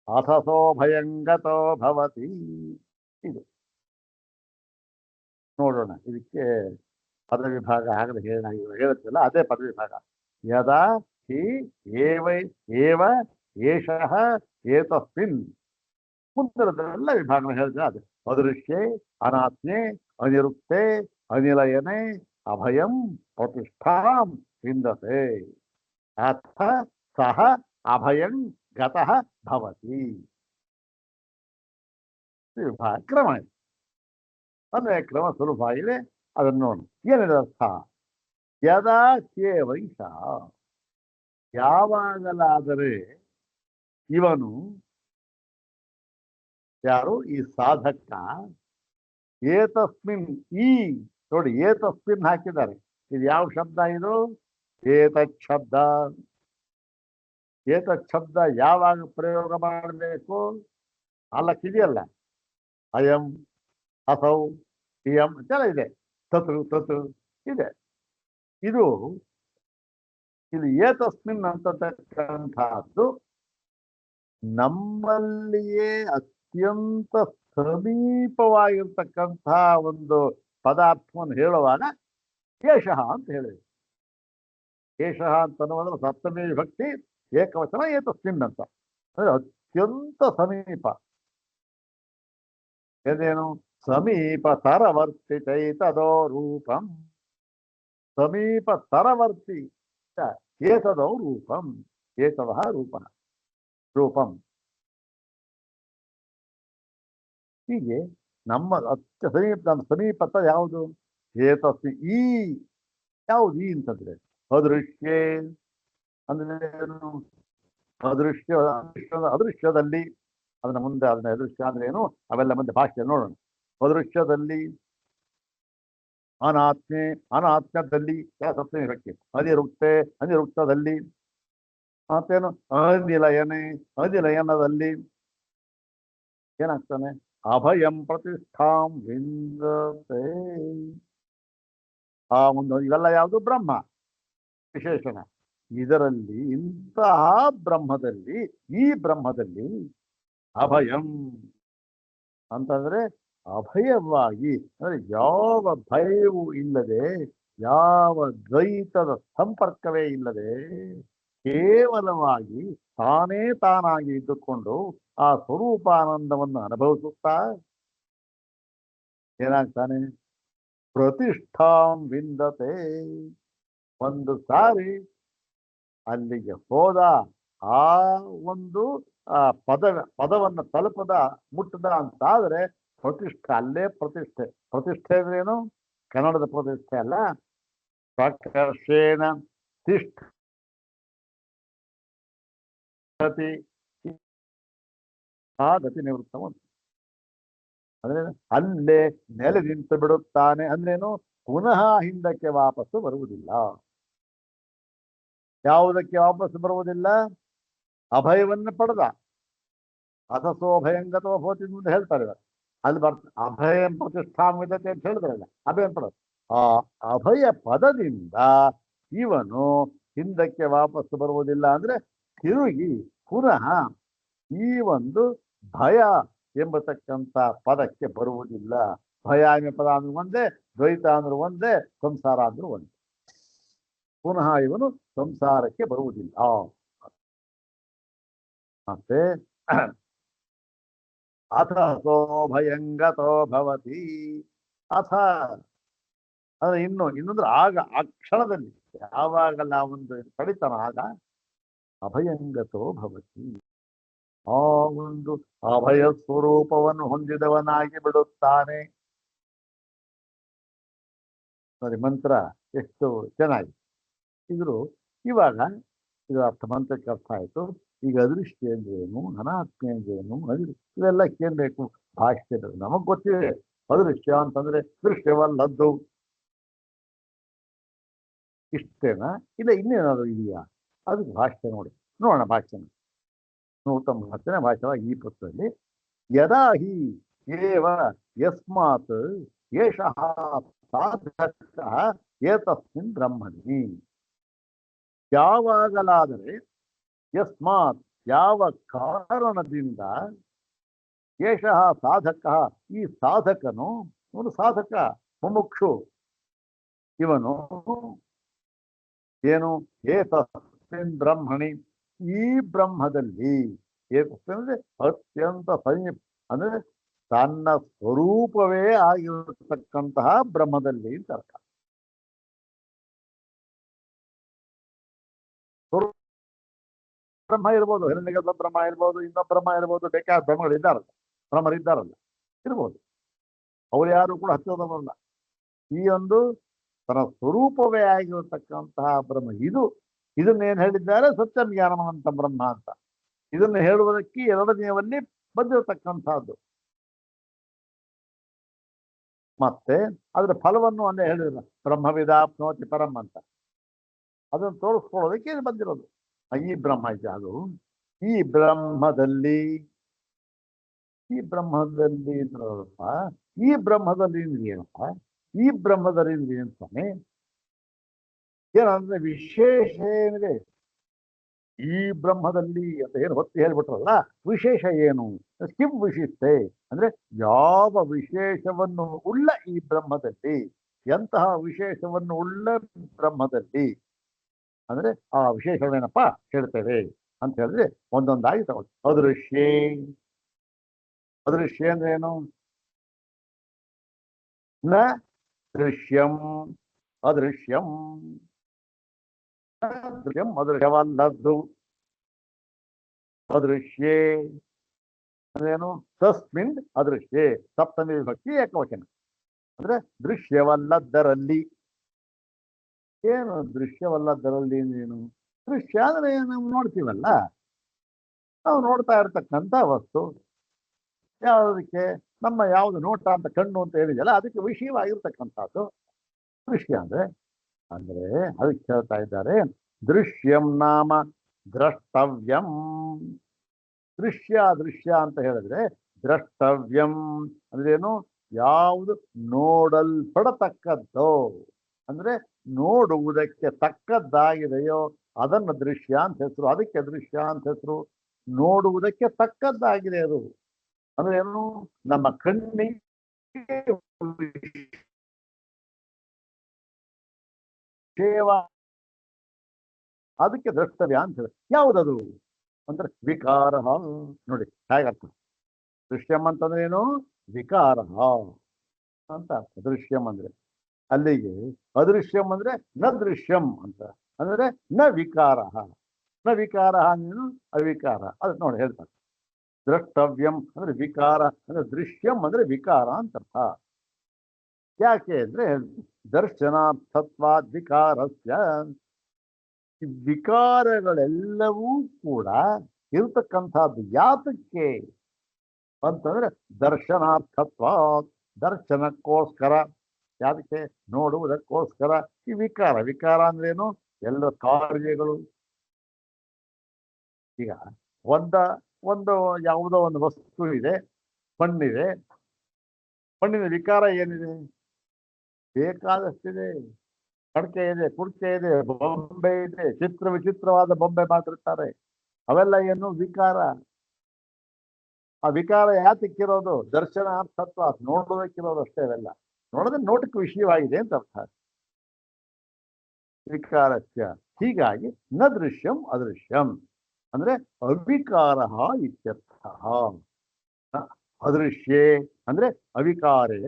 Speaker 1: ಅಥ ಸೋ ಭಯಂ ಗತೋ ಭವತಿ. ಇದು ನೋಡೋಣ. ಇದಕ್ಕೆ ಪದವಿಭಾಗ ಆಗದೆ ಹೇಳುತ್ತಿಲ್ಲ, ಅದೇ ಪದವಿಭಾಗ. ಯದಾ ಹಿ ಏವ ಏಷಃ ಏತಸ್ಮಿನ್, ಮುಂದಿರದೆಲ್ಲ ವಿಭಾಗ ಹೇಳಿದ್ರೆ ಅದು ಅದೃಶ್ಯೆ ಅನಾತ್ಮೆ ಅನಿರುಕ್ತೆ ಅನಿಲಯನೆ ಅಭಯಂ ಪ್ರತಿಷ್ಠಾಂ ವಿಂದತೆ ಅಥ ಸಹ ಅಭಯಂ ಗತಃ ಭವತಿ. ವಿಭಾಗ ಕ್ರಮ ಇದೆ. ಅಂದ್ರೆ ಕ್ರಮ ಸುಲಭ ಇದೆ. ಅದನ್ನು ನೋಡಿ. ಏನಿದೆ ಅರ್ಥ? ಯದಾ ವೈಷ, ಯಾವಾಗಲಾದರೆ ಇವನು, ಯಾರು? ಈ ಸಾಧಕ. ಏತಸ್ಮಿನ್, ಈ ನೋಡಿ ಏತಸ್ಮಿನ್ ಹಾಕಿದ್ದಾರೆ. ಇದು ಯಾವ ಶಬ್ದ? ಇದು ಏತತ್ ಶಬ್ದ. ಏತತ್ ಶಬ್ದ ಯಾವಾಗ ಪ್ರಯೋಗ ಮಾಡಬೇಕು? ಅಲ್ಲಕ್ಕಿದೆಯಲ್ಲ, ಅಯಂ ಅಸೌ ಇಯಂ ಅಂತೆಲ್ಲ ಇದೆ. ತತು ಇದೆ. ಇದು ಏತಸ್ಮಿನ್ ಅಂತಕ್ಕಂಥದ್ದು ನಮ್ಮಲ್ಲಿಯೇ ಅತ್ಯಂತ ಸಮೀಪವಾಗಿರ್ತಕ್ಕಂತಹ ಒಂದು ಪದಾರ್ಥವನ್ನು ಹೇಳುವಾಗ ಏಷಃ ಅಂತ ಹೇಳಿದೆ. ಏಷಃ ಅಂತ ಅನ್ನುವುದರ ಸಪ್ತಮಿ ವಿಭಕ್ತಿ ಏಕವಚನ ಏತಸ್ಮಿನ್ ಅಂತ. ಅಂದ್ರೆ ಅತ್ಯಂತ ಸಮೀಪ. ಏನೇನು? ಸಮೀಪ ತರವರ್ತಿ ಚೈತದೋ ರೂಪಂ. ಸಮೀಪ ತರವರ್ತಿ ಏತದೋ ರೂಪಂ. ಏತದಃ ರೂಪಂ. ಹೀಗೆ ನಮ್ಮ ನಮ್ಮ ಸಮೀಪದ ಯಾವುದು ಏತಸ್ಸಿ ಈ ಯಾವುದು ಈ ಅಂತಂದ್ರೆ ಅದೃಶ್ಯೇ ಅಂದ್ರೆ ಅದೃಶ್ಯದಲ್ಲಿ ಅದನ್ನ ಮುಂದೆ ಅದನ್ನ ಅದೃಶ್ಯ ಅಂದ್ರೆ ಏನು ಅವೆಲ್ಲ ಮುಂದೆ ಭಾಷೆಯಲ್ಲಿ ನೋಡೋಣ. ಅದೃಶ್ಯದಲ್ಲಿ ಅನಾತ್ಮ್ಯದಲ್ಲಿ ಇರಕ್ಕೆ ಅನಿರುಕ್ತದಲ್ಲಿ ಮತ್ತೇನು ಅನಿಲಯನದಲ್ಲಿ ಏನಾಗ್ತಾನೆ ಅಭಯಂ ಪ್ರತಿಷ್ಠಾಂ ವಿಂದತೆ. ಆ ಒಂದು ಇವೆಲ್ಲ ಯಾವುದು ಬ್ರಹ್ಮ ವಿಶೇಷಣ. ಇದರಲ್ಲಿ ಇಂತಹ ಬ್ರಹ್ಮದಲ್ಲಿ ಈ ಬ್ರಹ್ಮದಲ್ಲಿ ಅಭಯಂ ಅಂತಂದ್ರೆ ಅಭಯವಾಗಿ ಅಂದ್ರೆ ಯಾವ ಭಯವೂ ಇಲ್ಲದೆ ಯಾವ ದ್ವೈತದ ಸಂಪರ್ಕವೇ ಇಲ್ಲದೆ ಕೇವಲವಾಗಿ ತಾನೇ ತಾನಾಗಿ ಇದ್ದುಕೊಂಡು ಆ ಸ್ವರೂಪಾನಂದವನ್ನು ಅನುಭವಿಸುತ್ತಾ ಏನಾಗ್ತಾನೆ ಪ್ರತಿಷ್ಠಾಂ ವಿಂದತೆ. ಒಂದು ಸಾರಿ ಅಲ್ಲಿಗೆ ಹೋದ ಆ ಒಂದು ಪದವನ್ನು ತಲುಪದ ಮುಟ್ಟದ ಅಂತಾದ್ರೆ ಪ್ರತಿಷ್ಠೆ ಅಲ್ಲೇ ಪ್ರತಿಷ್ಠೆ ಅಂದ್ರೇನು ಕನ್ನಡದ ಪ್ರತಿಷ್ಠೆ ಅಲ್ಲ. ಪ್ರಕರ್ಷೇಣ ತಿಷ್ಠತಿ ಆ ಗತಿ ನಿವೃತ್ತ ಅಂದ್ರೆ ಅಲ್ಲೇ ನೆಲೆ ನಿಂತು ಬಿಡುತ್ತಾನೆ ಅಂದ್ರೇನು ಪುನಃ ಹಿಂದಕ್ಕೆ ವಾಪಸ್ಸು ಬರುವುದಿಲ್ಲ. ಯಾವುದಕ್ಕೆ ವಾಪಸ್ಸು ಬರುವುದಿಲ್ಲ? ಅಭಯವನ್ನು ಪಡೆದ ಅಥಸೋಭಯಂಗತೋ ಭವತಿ ಅಂತ ಹೇಳ್ತಾರೆ. ಅಲ್ಲಿ ಅಭಯ ಪ್ರತಿಷ್ಠಾಮಿತತೆ ಅಂತ ಹೇಳಿದ್ರಲ್ಲ, ಅಭಯ ಪಡೆದ ಆ ಅಭಯ ಪದದಿಂದ ಇವನು ಹಿಂದಕ್ಕೆ ವಾಪಸ್ಸು ಬರುವುದಿಲ್ಲ. ಅಂದ್ರೆ ತಿರುಗಿ ಪುನಃ ಈ ಒಂದು ಭಯ ಎಂಬತಕ್ಕಂಥ ಪದಕ್ಕೆ ಬರುವುದಿಲ್ಲ. ಭಯ ಎಂಬ ಪದ ಅಂದ್ರೆ ಒಂದೇ, ದ್ವೈತ ಅಂದ್ರೆ ಒಂದೇ, ಸಂಸಾರ ಅಂದ್ರೆ ಒಂದೇ. ಪುನಃ ಇವನು ಸಂಸಾರಕ್ಕೆ ಬರುವುದಿಲ್ಲ. ಮತ್ತೆ ಅಥಸೋ ಭಯಂಗತೋ ಭವತಿ. ಅಥ ಅಂದ್ರೆ ಇನ್ನೊಂದ್ರೆ ಆಗ ಆ ಕ್ಷಣದಲ್ಲಿ ಯಾವಾಗಲ್ಲ ಒಂದು ಪಡಿತಾನ ಆಗ ಅಭಯಂಗತೋ ಭವತಿ. ಆ ಒಂದು ಅಭಯ ಸ್ವರೂಪವನ್ನು ಹೊಂದಿದವನಾಗಿ ಬಿಡುತ್ತಾನೆ. ನೋಡಿ ಮಂತ್ರ ಎಷ್ಟು ಚೆನ್ನಾಗಿ ಇದ್ರು. ಇವಾಗ ಇದು ಮಂತ್ರಕ್ಕೆ ಅರ್ಥ ಆಯ್ತು. ಈಗ ಅದೃಷ್ಟಿ ಅಂದ್ರೇನು, ಅನಾತ್ಮ ಅಂದ್ರೇನು, ಇವೆಲ್ಲ ಕೇಳಬೇಕು ಭಾಷೆ. ನಮಗ್ ಗೊತ್ತಿದೆ ಅದೃಶ್ಯ ಅಂತಂದ್ರೆ ದೃಶ್ಯವಲ್ಲದ್ದು. ಇಷ್ಟೇನಾ? ಇಲ್ಲ ಇನ್ನೇನಾದ್ರು ಇದೆಯಾ? ಅದು ಭಾಷೆ ನೋಡಿ ನೋಡೋಣ. ಭಾಷೆನ 190ನೇ ಭಾಷೆವಾಗಿ ಈ ಪುಸ್ತಕದಲ್ಲಿ ಯದಾ ಹಿ ಏವ ಯಸ್ಮಾತ್ ಏಷಃ ಸಾಧಕಃ ಏತಸ್ಮಿನ್ ಬ್ರಹ್ಮಣಿ. ಯಾವಾಗಲಾದರೆ ಯಸ್ಮಾತ್ ಯಾವ ಕಾರಣದಿಂದ ಏಷಃ ಸಾಧಕ ಈ ಸಾಧಕನು, ಇವನು ಸಾಧಕ ಮುಮುಕ್ಷು, ಇವನು ಏನು ಏತಸ್ಮಿನ್ ಬ್ರಹ್ಮಣಿ ಈ ಬ್ರಹ್ಮದಲ್ಲಿ, ಏತಸ್ಮಿನ್ ಅತ್ಯಂತ ಸಮೀಪ ಅಂದ್ರೆ ತನ್ನ ಸ್ವರೂಪವೇ ಆಗಿರತಕ್ಕಂತಹ ಬ್ರಹ್ಮದಲ್ಲಿ ಅಂತ ಅರ್ಥ. ಬ್ರಹ್ಮ ಇರ್ಬೋದು, ಹಿರಣ್ಯಗರ್ಭ ಬ್ರಹ್ಮ ಇರ್ಬೋದು, ಇನ್ನೊಬ್ಬ ಬ್ರಹ್ಮ ಇರ್ಬೋದು, ಬೇಕಾದ ಬ್ರಹ್ಮಗಳಿದ್ದಾರಲ್ಲ, ಬ್ರಹ್ಮರಿದ್ದಾರಲ್ಲ ಇರ್ಬೋದು. ಅವ್ರು ಯಾರು ಕೂಡ ಹತ್ತಿರದವರಲ್ಲ. ಈ ಒಂದು ತನ್ನ ಸ್ವರೂಪವೇ ಆಗಿರತಕ್ಕಂತಹ ಬ್ರಹ್ಮ ಇದನ್ನೇನು ಹೇಳಿದ್ದಾರೆ ಸತ್ಯಂ ಜ್ಞಾನಮನಂತ ಬ್ರಹ್ಮ ಅಂತ. ಇದನ್ನು ಹೇಳುವುದಕ್ಕೆ ಎರಡನೆಯವಲ್ಲಿ ಬಂದಿರತಕ್ಕಂಥದ್ದು. ಮತ್ತೆ ಅದರ ಫಲವನ್ನು ಅಲ್ಲೇ ಹೇಳಿದ್ರು, ಬ್ರಹ್ಮವಿದಾಪ್ನೋತಿ ಪರಂ ಅಂತ. ಅದನ್ನು ತೋರಿಸ್ಕೊಳ್ಳೋದಕ್ಕೆ ಇದು ಬಂದಿರೋದು. ಈ ಬ್ರಹ್ಮ ಇದೆ ಅದು. ಈ ಬ್ರಹ್ಮದಲ್ಲಿ ನೋಡಪ್ಪ, ಈ ಬ್ರಹ್ಮದಲ್ಲಿ ಏನಪ್ಪ, ಈ ಬ್ರಹ್ಮದಲ್ಲಿ ಅಂತಾನೆ ಏನಂದ್ರೆ ವಿಶೇಷ ಏನಿದೆ ಈ ಬ್ರಹ್ಮದಲ್ಲಿ ಅಂತ ಏನು ಹೊತ್ತಿ ಹೇಳ್ಬಿಟ್ರಲ್ಲ, ವಿಶೇಷ ಏನು? ಕಿಂ ವಿಶಿಷ್ಟೆ ಅಂದ್ರೆ ಯಾವ ವಿಶೇಷವನ್ನು ಉಳ್ಳ ಈ ಬ್ರಹ್ಮದಲ್ಲಿ, ಎಂತಹ ವಿಶೇಷವನ್ನು ಉಳ್ಳ ಬ್ರಹ್ಮದಲ್ಲಿ ಅಂದ್ರೆ ಆ ವಿಶೇಷಗಳೇನಪ್ಪ ಹೇಳ್ತೇವೆ ಅಂತ ಹೇಳಿದ್ರೆ ಒಂದೊಂದಾಗಿ ತಗೊಳ್ಳಿ. ಅದೃಶ್ಯ ಅಂದ್ರೆ ಏನು? ನ ದೃಶ್ಯಂ ಅದೃಶ್ಯಂ ಅದೃಶ್ಯವಲ್ಲದ್ದು. ಅದೃಶ್ಯೇ ಅಂದ್ರೇನು? ತಸ್ಮಿನ್ ಅದೃಶ್ಯೆ, ಸಪ್ತಮಿ ವಿಭಕ್ತಿ ಏಕವಚನ. ಅಂದ್ರೆ ದೃಶ್ಯವಲ್ಲದರಲ್ಲಿ. ಏನು ದೃಶ್ಯವಲ್ಲದರಲ್ಲಿ ಏನು? ದೃಶ್ಯ ಅಂದ್ರೆ ನಾವು ನೋಡ್ತೀವಲ್ಲ, ನಾವು ನೋಡ್ತಾ ಇರ್ತಕ್ಕಂಥ ವಸ್ತು ಯಾವುದಕ್ಕೆ ನಮ್ಮ ಯಾವುದು ನೋಟ ಅಂತ ಕಣ್ಣು ಅಂತ ಹೇಳಿದೆಯಲ್ಲ, ಅದಕ್ಕೆ ವಿಷಯವಾಗಿರ್ತಕ್ಕಂಥದ್ದು ದೃಶ್ಯ ಅಂದ್ರೆ. ಅಂದ್ರೆ ಅದಕ್ಕೆ ಹೇಳ್ತಾ ಇದ್ದಾರೆ, ದೃಶ್ಯಂ ನಾಮ ದ್ರಷ್ಟವ್ಯಂ. ದೃಶ್ಯ ದೃಶ್ಯ ಅಂತ ಹೇಳಿದ್ರೆ ದ್ರಷ್ಟವ್ಯಂ ಅಂದ್ರೇನು? ಯಾವುದು ನೋಡಲ್ಪಡತಕ್ಕದ್ದು, ಅಂದ್ರೆ ನೋಡುವುದಕ್ಕೆ ತಕ್ಕದ್ದಾಗಿದೆಯೋ ಅದನ್ನು ದೃಶ್ಯ ಅಂತ ಹೆಸರು. ಅದಕ್ಕೆ ದೃಶ್ಯ ಅಂತ ಹೆಸರು. ನೋಡುವುದಕ್ಕೆ ತಕ್ಕದ್ದಾಗಿದೆ ಅದು. ಅಂದ್ರೆ ಏನು? ನಮ್ಮ ಕಣ್ಣಿಗೆ ಅದಕ್ಕೆ ದ್ರಷ್ಟವ್ಯ ಅಂತ ಹೇಳಿ. ಯಾವುದದು ಅಂದ್ರೆ ವಿಕಾರ. ನೋಡಿ ಹೇಗರ್ಥ. ದೃಶ್ಯಂ ಅಂತಂದ್ರೆ ಏನು? ವಿಕಾರ ಅಂತ ಅರ್ಥ. ದೃಶ್ಯಂ ಅಂದ್ರೆ ಅಲ್ಲಿಗೆ, ಅದೃಶ್ಯಂ ಅಂದ್ರೆ ನ ದೃಶ್ಯಂ ಅಂತ ಅಂದ್ರೆ ನ ವಿಕಾರ. ನ ವಿಕಾರ ಅಂದ್ರೇನು? ಅವಿಕಾರ. ಅದು ನೋಡಿ ಹೇಳ್ತಾರೆ. ದ್ರಷ್ಟವ್ಯಂ ಅಂದ್ರೆ ವಿಕಾರ, ಅಂದ್ರೆ ದೃಶ್ಯಂ ಅಂದ್ರೆ ವಿಕಾರ ಅಂತ ಅರ್ಥ. ಯಾಕೆ ಅಂದ್ರೆ ದರ್ಶನಾರ್ಥತ್ವಾದ್ ವಿಕಾರಸ್ಯ. ವಿಕಾರಗಳೆಲ್ಲವೂ ಕೂಡ ಇರತಕ್ಕಂಥದ್ದು ಯಾತಕ್ಕೆ ಅಂತಂದ್ರೆ ದರ್ಶನಾರ್ಥತ್ವ, ದರ್ಶನಕ್ಕೋಸ್ಕರ. ಯಾದಕ್ಕೆ? ನೋಡುವುದಕ್ಕೋಸ್ಕರ. ಈ ವಿಕಾರ, ವಿಕಾರ ಅಂದ್ರೇನು? ಎಲ್ಲ ಕಾರ್ಯಗಳು. ಈಗ ಒಂದು ಯಾವುದೋ ಒಂದು ವಸ್ತು ಇದೆ, ಮಣ್ಣಿದೆ. ಮಣ್ಣಿನ ವಿಕಾರ ಏನಿದೆ? ಬೇಕಾದಷ್ಟಿದೆ. ಕಡಕೆ ಇದೆ, ಕುರ್ಚೆ ಇದೆ, ಬೊಂಬೆ ಇದೆ, ವಿಚಿತ್ರವಾದ ಬೊಂಬೆ ಮಾಡಿರ್ತಾರೆ. ಅವೆಲ್ಲ ಏನು? ವಿಕಾರ. ಆ ವಿಕಾರ ಯಾತಕ್ಕಿರೋದು? ದರ್ಶನಾರ್ಥತ್ವ, ನೋಡೋದಕ್ಕಿರೋದು ಅಷ್ಟೇ. ಅವೆಲ್ಲ ನೋಡೋದ್ರೆ ನೋಟಕ್ಕೆ ವಿಷಯವಾಗಿದೆ ಅಂತ ಅರ್ಥ. ವಿಕಾರಸ್ಯ. ಹೀಗಾಗಿ ನ ದೃಶ್ಯಂ ಅದೃಶ್ಯಂ ಅಂದ್ರೆ ಅವಿಕಾರ ಇತ್ಯರ್ಥ. ಅದೃಶ್ಯೇ ಅಂದ್ರೆ ಅವಿಕಾರೇ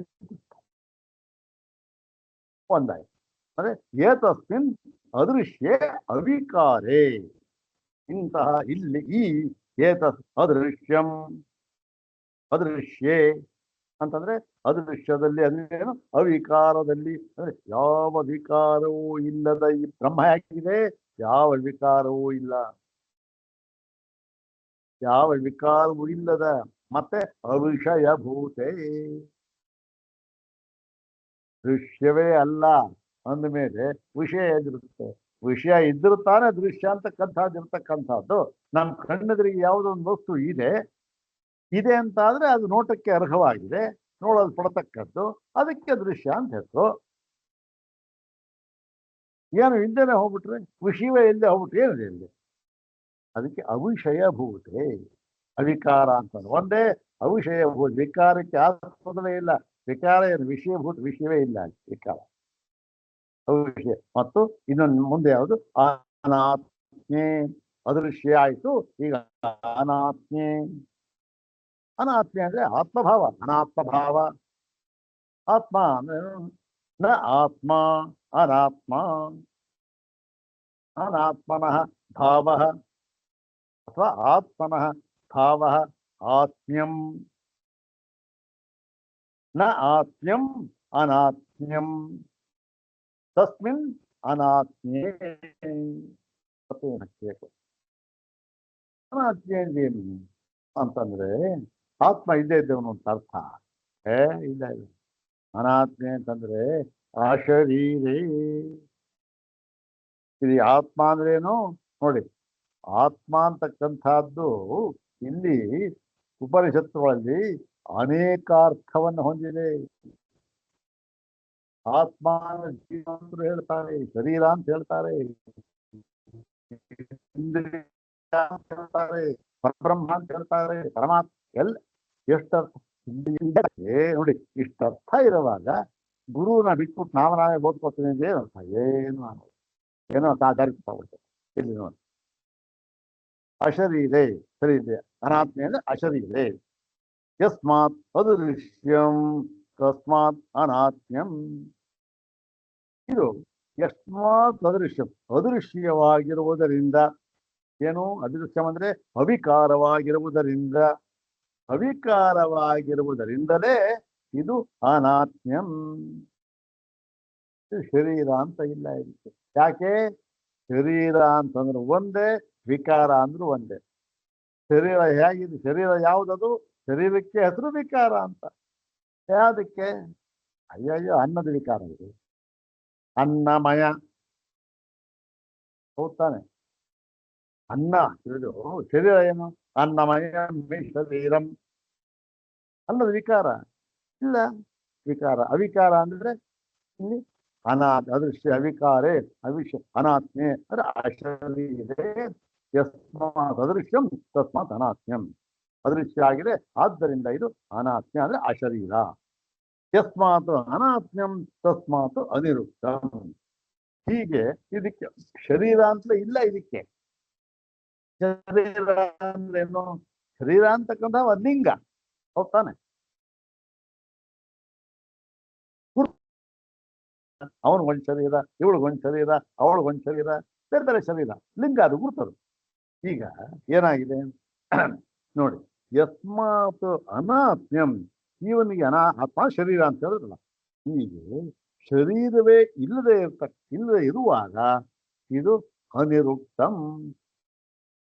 Speaker 1: ಒಂದಾಯ್ತು. ಅಂದ್ರೆ ಏತಸ್ಮಿನ್ ಅದೃಶ್ಯೇ ಅವಿಕಾರೇ. ಇಂತಹ ಇಲ್ಲಿ ಈ ಏತಸ್ ಅದೃಶ್ಯಂ, ಅದೃಶ್ಯೇ ಅಂತಂದ್ರೆ ಅದೃಶ್ಯದಲ್ಲಿ ಅಂದ್ರೇನು? ಅವಿಕಾರದಲ್ಲಿ. ಅಂದ್ರೆ ಯಾವ ವಿಕಾರವೂ ಇಲ್ಲದ ಈ ಬ್ರಹ್ಮ ಯಾಕಿದೆ? ಯಾವ ವಿಕಾರವೂ ಇಲ್ಲ. ಯಾವ ವಿಕಾರವೂ ಇಲ್ಲದ ಮತ್ತೆ ಅವಿಷಯಭೂತೆ. ದೃಶ್ಯವೇ ಅಲ್ಲ ಅಂದಮೇಲೆ ವಿಷಯ ಎದಿರುತ್ತೆ. ವಿಷಯ ಇದ್ರೂ ತಾನೇ ದೃಶ್ಯ ಅಂತಕ್ಕಂಥದ್ದಿರ್ತಕ್ಕಂಥದ್ದು. ನಮ್ಮ ಕಣ್ಣೆದುರಿಗೆ ಯಾವುದೊಂದು ವಸ್ತು ಇದೆ ಅಂತ ಆದ್ರೆ ಅದು ನೋಟಕ್ಕೆ ಅರ್ಹವಾಗಿದೆ, ನೋಡಲ್ಪಡತಕ್ಕದ್ದು. ಅದಕ್ಕೆ ದೃಶ್ಯ ಅಂತ ಹೆಸರು. ಏನು ಇಲ್ಲದೆ ಹೋಗ್ಬಿಟ್ರೆ, ವಿಷಯವೇ ಇಲ್ಲದೆ ಹೋಗ್ಬಿಟ್ರೆ ಏನಿದೆ ಇಲ್ಲಿ? ಅದಕ್ಕೆ ಅವಿಷಯಭೂತೆ. ಅವಿಕಾರ ಅಂತ ಒಂದೇ ಅವಿಷಯಭೂತ. ವಿಕಾರಕ್ಕೆ ಆಸ್ಪದವೇ ಇಲ್ಲ. ವಿಕಾರ ಏನು? ವಿಷಯಭೂತ. ವಿಷಯವೇ ಇಲ್ಲ ವಿಕಾರ, ಅವಿಷಯ. ಮತ್ತು ಇನ್ನೊಂದು ಮುಂದೆ ಯಾವುದು? ಅನಾತ್ಮೆ. ಅದೃಶ್ಯ ಆಯ್ತು. ಈಗ ಅನಾತ್ಮೆ. ಅನಾತ್ಮೆ ಅಂದ್ರೆ ಆತ್ಮಭಾವ. ಅನಾತ್ಮಭಾವ. ಆತ್ಮ ಅಂದ್ರೆ ನ ಆತ್ಮ ಅನಾತ್ಮ. ಅನಾತ್ಮನಃ ಭಾವ ಅಥವಾ ಆತ್ಮನಃ ಭಾವ ಆತ್ಮ್ಯಂ. ನ ಆತ್ಮ್ಯಂ ಅನಾತ್ಮ್ಯಂ ತಸ್ಮಿನ್ ಅನಾತ್ಮ್ಯೇ. ಅನಾತ್ಮ್ಯ ಏನು ಅಂತಂದ್ರೆ ಆತ್ಮ ಇಲ್ಲೇ ಇದ್ದೇವನು ಅಂತ ಅರ್ಥ. ಇಲ್ಲ ಇಲ್ಲ. ಅನಾತ್ಮೆ ಅಂತಂದ್ರೆ ಅಶರೀರೇ. ಇದು ಆತ್ಮ ಅಂದ್ರೇನು ನೋಡಿ. ಆತ್ಮ ಅಂತಕ್ಕಂಥದ್ದು ಇಲ್ಲಿ ಉಪನಿಷತ್ತುಗಳಲ್ಲಿ ಅನೇಕ ಅರ್ಥವನ್ನು ಹೊಂದಿದೆ. ಆತ್ಮ ಜೀವ ಅಂತ ಹೇಳ್ತಾರೆ, ಶರೀರ ಅಂತ ಹೇಳ್ತಾರೆ, ಅಂತ ಹೇಳ್ತಾರೆ, ಪರಬ್ರಹ್ಮ ಅಂತ ಹೇಳ್ತಾರೆ, ಪರಮಾತ್ಮ. ಎಲ್ಲ ಎಷ್ಟರ್ಥ ನೋಡಿ. ಇಷ್ಟರ್ಥ ಇರುವಾಗ ಗುರುನ ಬಿಟ್ಬಿಟ್ಟು ನಾವೇ ಓದ್ಕೊಳ್ತೀನಿ ಅಂದ್ರೆ ಏನರ್ಥ? ಏನೋ ದಾರಿ ತಗೊಳ್ತೇವೆ. ಇಲ್ಲಿ ನೋಡಿ, ಅಶರೀರೇ. ಸರಿ ಇದೆ. ಅನಾತ್ಮೆ ಅಂದ್ರೆ ಅಶರೀರೇ. ಯಸ್ಮಾತ್ ಅದೃಶ್ಯಂ ತಸ್ಮಾತ್ ಅನಾತ್ಮ್ಯಂ. ಇದು ಯಸ್ಮಾತ್ ಅದೃಶ್ಯಂ, ಅದೃಶ್ಯವಾಗಿರುವುದರಿಂದ. ಏನು ಅದೃಶ್ಯಂ ಅಂದ್ರೆ ಅವಿಕಾರವಾಗಿರುವುದರಿಂದ. ಅವಿಕಾರವಾಗಿರುವುದರಿಂದಲೇ ಇದು ಅನಾತ್ಮ್ಯಂ. ಶರೀರ ಅಂತ ಇಲ್ಲ ಇದಕ್ಕೆ. ಯಾಕೆ? ಶರೀರ ಅಂತಂದ್ರೆ ಒಂದೇ, ವಿಕಾರ ಅಂದ್ರೂ ಒಂದೇ. ಶರೀರ ಹೇಗಿದೆ? ಶರೀರ ಯಾವುದದು? ಶರೀರಕ್ಕೆ ಹೆಸರು ವಿಕಾರ ಅಂತ. ಯಾವುದಕ್ಕೆ? ಅಯ್ಯಯ್ಯೋ, ಅನ್ನದ ವಿಕಾರ ಇದು. ಅನ್ನಮಯ, ಹೌದಾನೆ? ಅನ್ನ ಇದು ಶರೀರ ಏನು? ಅನ್ನಮಯ ಶರೀರಂ. ಅನ್ನದ ವಿಕಾರ ಇಲ್ಲ. ವಿಕಾರ ಅವಿಕಾರ ಅಂದ್ರೆ ಇಲ್ಲಿ ಅದೃಶ್ಯ ಅವಿಕಾರೇ ಅನಾತ್ಮೆ ಅಂದ್ರೆ ಅಶರೀರೇ ಯಸ್ಮಾತ್ ಅದೃಶ್ಯಂ ತಸ್ಮಾತ್ ಅನಾತ್ಮ್ಯಂ. ಅದೃಶ್ಯ ಆಗಿದೆ, ಆದ್ದರಿಂದ ಇದು ಅನಾತ್ಮ್ಯ ಅಂದ್ರೆ ಅಶರೀರ. ಯಸ್ಮಾತ್ ಅನಾತ್ಮ್ಯಂ ತಸ್ಮಾತ್ ಅನಿರುಕ್ತಂ. ಹೀಗೆ ಇದಕ್ಕೆ ಶರೀರ ಅಂತಲೇ ಇಲ್ಲ. ಇದಕ್ಕೆ ಶರೀರ ಅಂದ್ರೇನು? ಶರೀರ ಅಂತಕ್ಕಂಥ ಒಂದು ಲಿಂಗ, ಹೌದಾನೆ? ಅವನಿಗೊಂದು ಶರೀರ, ಇವಳಿಗೊಂದು ಶರೀರ, ಅವಳಿಗೊಂದು ಶರೀರ, ಬೇರೆ ಬೇರೆ ಶರೀರ, ಲಿಂಗ, ಅದು ಗುರುತದು. ಈಗ ಏನಾಗಿದೆ ನೋಡಿ, ಯಸ್ಮಾತ್ ಅನಾತ್ಮ್ಯಂ, ಇವನಿಗೆ ಆತ್ಮ ಶರೀರ ಅಂತ ಹೇಳಿದ್ರಲ್ಲ. ಹೀಗೆ ಶರೀರವೇ ಇಲ್ಲದೆ ಇರುವಾಗ ಇದು ಅನಿರುಕ್ತಂ.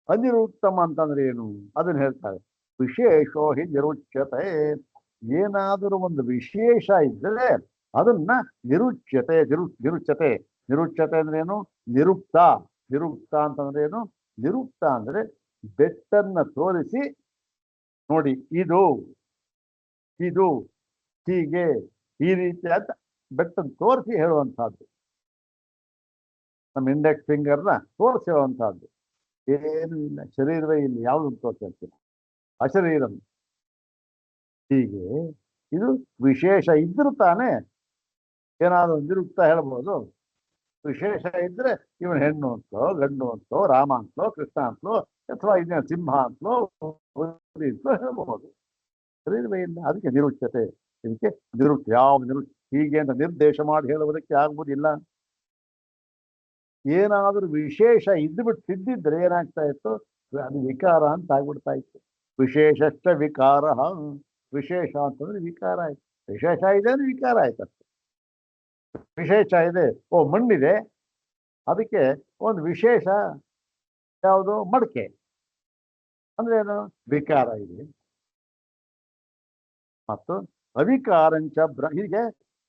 Speaker 1: ಅನಿರುಕ್ತಂ ಅಂತಂದ್ರೆ ಏನು? ಅದನ್ನ ಹೇಳ್ತಾರೆ, ವಿಶೇಷೋ ಹಿ ನಿರುಚ್ಯತೆ. ಏನಾದರೂ ಒಂದು ವಿಶೇಷ ಇದ್ದರೆ ಅದನ್ನ ನಿರುಚ್ಯತೆ. ನಿರುಚ್ಯತೆ ನಿರುಚ್ಯತೆ ಅಂದ್ರೆ ಏನು? ನಿರುಕ್ತ. ನಿರುಕ್ತ ಅಂತಂದ್ರೆ ಏನು? ನಿರುಕ್ತ ಅಂದ್ರೆ ಬೆಟ್ಟನ್ನ ತೋರಿಸಿ, ನೋಡಿ ಇದು ಇದು ಹೀಗೆ ಈ ರೀತಿ ಅಂತ ಬೆಟ್ಟನ್ನು ತೋರಿಸಿ ಹೇಳುವಂತಹದ್ದು. ನಮ್ಮ ಇಂಡೆಕ್ಸ್ ಫಿಂಗರ್ನ ತೋರಿಸಿ ಹೇಳುವಂತಹದ್ದು. ಏನು ಇಲ್ಲ, ಶರೀರವೇ ಇಲ್ಲ, ಯಾವುದು ತೋರಿಸ್ತೀನಿ, ಅಶರೀರ. ಹೀಗೆ ಇದು ವಿಶೇಷ ಇದ್ರೂ ತಾನೇ ಏನಾದ್ರು ನಿರುಕ್ತ ಹೇಳ್ಬೋದು. ವಿಶೇಷ ಇದ್ರೆ ಇವನು ಹೆಣ್ಣು ಅಂತೋ, ಗಂಡು ಅಂತೋ, ರಾಮ ಅಂತಲೋ, ಕೃಷ್ಣ ಅಂತಲೋ, ಅಥವಾ ಇದನ್ನ ಸಿಂಹ ಅಂತಲೋ ಹೇಳ್ಬಹುದು. ಶರೀರವೇ ಇಲ್ಲ, ಅದಕ್ಕೆ ನಿರುಚ್ಯತೆ. ಇದಕ್ಕೆ ಯಾವ ಹೀಗೆ ಅಂತ ನಿರ್ದೇಶ ಮಾಡಿ ಹೇಳುವುದಕ್ಕೆ ಆಗುವುದಿಲ್ಲ. ಏನಾದರೂ ವಿಶೇಷ ಇದ್ದಿದ್ರೆ ಏನಾಗ್ತಾ ಇತ್ತು? ಅದು ವಿಕಾರ ಅಂತ ಆಗ್ಬಿಡ್ತಾ ಇತ್ತು. ವಿಶೇಷಷ್ಟ ವಿಕಾರ. ವಿಶೇಷ ಅಂತಂದ್ರೆ ವಿಕಾರ ಆಯ್ತು. ವಿಶೇಷ ಇದೆ ಅಂದ್ರೆ ವಿಕಾರ ಆಯ್ತು. ವಿಶೇಷ ಇದೆ, ಓ ಮಣ್ಣಿದೆ, ಅದಕ್ಕೆ ಒಂದು ವಿಶೇಷ ಯಾವುದು? ಮಡಕೆ ಅಂದ್ರೆ ಏನು? ವಿಕಾರ ಇದೆ. ಮತ್ತು ಅವಿಕಾರಂಚ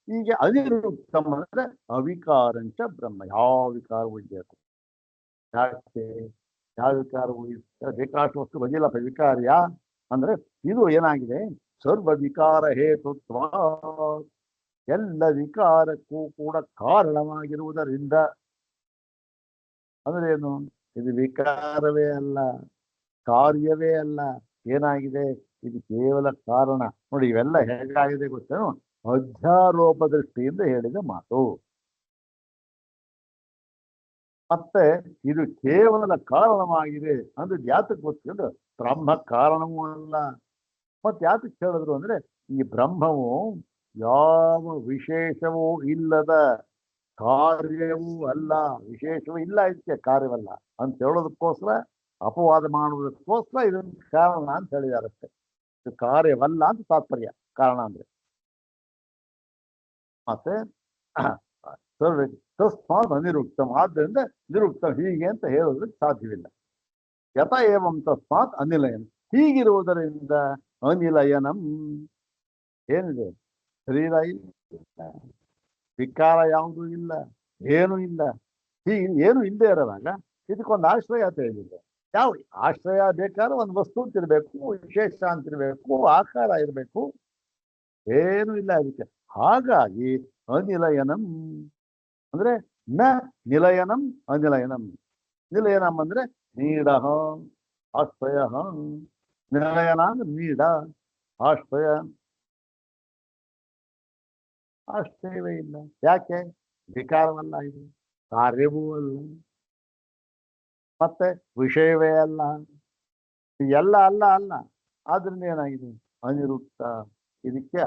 Speaker 1: ಹೀಗೆ ಅನಿರುಕ್ತಂ ಅಂದ್ರೆ ಅವಿಕಾರಂಚ ಬ್ರಹ್ಮ. ಯಾವ ವಿಕಾರವೂ ಇರಬೇಕು. ಯಾಕೆ? ಯಾವ ವಿಕಾರವೂ ಬೇಕಾಷ್ಟು ವಸ್ತು ಬದಿಲ್ಲಪ್ಪ. ವಿಕಾರ್ಯ ಅಂದ್ರೆ ಇದು ಏನಾಗಿದೆ? ಸರ್ವ ವಿಕಾರ ಹೇತುತ್ವ. ಎಲ್ಲ ವಿಕಾರಕ್ಕೂ ಕೂಡ ಕಾರಣವಾಗಿರುವುದರಿಂದ. ಅಂದ್ರೆ ಏನು? ಇದು ವಿಕಾರವೇ ಅಲ್ಲ, ಕಾರ್ಯವೇ ಅಲ್ಲ. ಏನಾಗಿದೆ? ಇದು ಕೇವಲ ಕಾರಣ. ನೋಡಿ, ಇವೆಲ್ಲ ಹೇಗಾಗಿದೆ ಗೊತ್ತೇನು? ಅಧ್ಯಾರೋಪ ದೃಷ್ಟಿಯಿಂದ ಹೇಳಿದ ಮಾತು. ಮತ್ತೆ ಇದು ಕೇವಲ ಕಾರಣವಾಗಿದೆ ಅಂದ್ರೆ ಯಾತಕ್ಕೆ ಗೊತ್ತಿಲ್ಲ? ಬ್ರಹ್ಮ ಕಾರಣವೂ ಅಲ್ಲ. ಮತ್ತೆ ಯಾತಕ್ಕೆ ಹೇಳಿದ್ರು ಅಂದ್ರೆ, ಈ ಬ್ರಹ್ಮವು ಯಾವ ವಿಶೇಷವೂ ಇಲ್ಲದ ಕಾರ್ಯವೂ ಅಲ್ಲ. ವಿಶೇಷವೂ ಇಲ್ಲ, ಇದಕ್ಕೆ ಕಾರ್ಯವಲ್ಲ ಅಂತ ಹೇಳೋದಕ್ಕೋಸ್ಕರ, ಅಪವಾದ ಮಾಡುವುದಕ್ಕೋಸ್ಕರ ಇದೊಂದು ಕಾರಣ ಅಂತ ಹೇಳಿದಾರಷ್ಟೇ. ಇದು ಕಾರ್ಯವಲ್ಲ ಅಂತ ತಾತ್ಪರ್ಯ. ಕಾರಣ ಅಂದ್ರೆ ಮತ್ತೆ ತಸ್ಮಾತ್ ಅನಿರುಕ್ತಂ. ಆದ್ದರಿಂದ ನಿರುಕ್ತಂ ಹೀಗೆ ಅಂತ ಹೇಳೋದಕ್ಕೆ ಸಾಧ್ಯವಿಲ್ಲ. ಯಥ ಏವಂ ತಸ್ಮಾತ್ ಅನಿಲಯನ. ಹೀಗಿರುವುದರಿಂದ ಅನಿಲಯನಂ ಏನಿದೆ? ಶರೀರ ಇಲ್ಲ, ವಿಕಾರ ಯಾವುದೂ ಇಲ್ಲ, ಏನೂ ಇಲ್ಲ. ಹೀಗೆ ಏನು ಇಲ್ಲದೆ ಇರೋದಾಗ ಇದಕ್ಕೊಂದು ಆಶ್ರಯ ಅಂತ ಹೇಳಿದ್ರೆ, ಯಾವ ಆಶ್ರಯ ಬೇಕಾದ್ರೆ ಒಂದು ವಸ್ತು ಅಂತಿರ್ಬೇಕು, ವಿಶೇಷ ಅಂತಿರ್ಬೇಕು, ಆಕಾರ ಇರಬೇಕು. ಏನೂ ಇಲ್ಲ ಅದಕ್ಕೆ. ಹಾಗಾಗಿ ಅನಿಲಯನಂ ಅಂದ್ರೆ ನ ನಿಲಯನಂ ಅನಿಲಯನಂ. ನಿಲಯನಂ ಅಂದ್ರೆ ನೀಡ, ಆಶ್ರಯ. ನಿಲಯನ ಅಂದ್ರೆ ನೀಡ, ಆಶ್ರಯ. ಆಶ್ರಯವೇ ಇಲ್ಲ. ಯಾಕೆ? ವಿಕಾರವಲ್ಲ, ಇದು ಕಾರ್ಯವೂ ಅಲ್ಲ, ಮತ್ತೆ ವಿಷಯವೇ ಅಲ್ಲ, ಎಲ್ಲ ಅಲ್ಲ ಅಲ್ಲ. ಆದ್ರಿಂದ ಏನಾಗಿದೆ? ಅನಿರುಕ್ತ. ಇದಕ್ಕೆ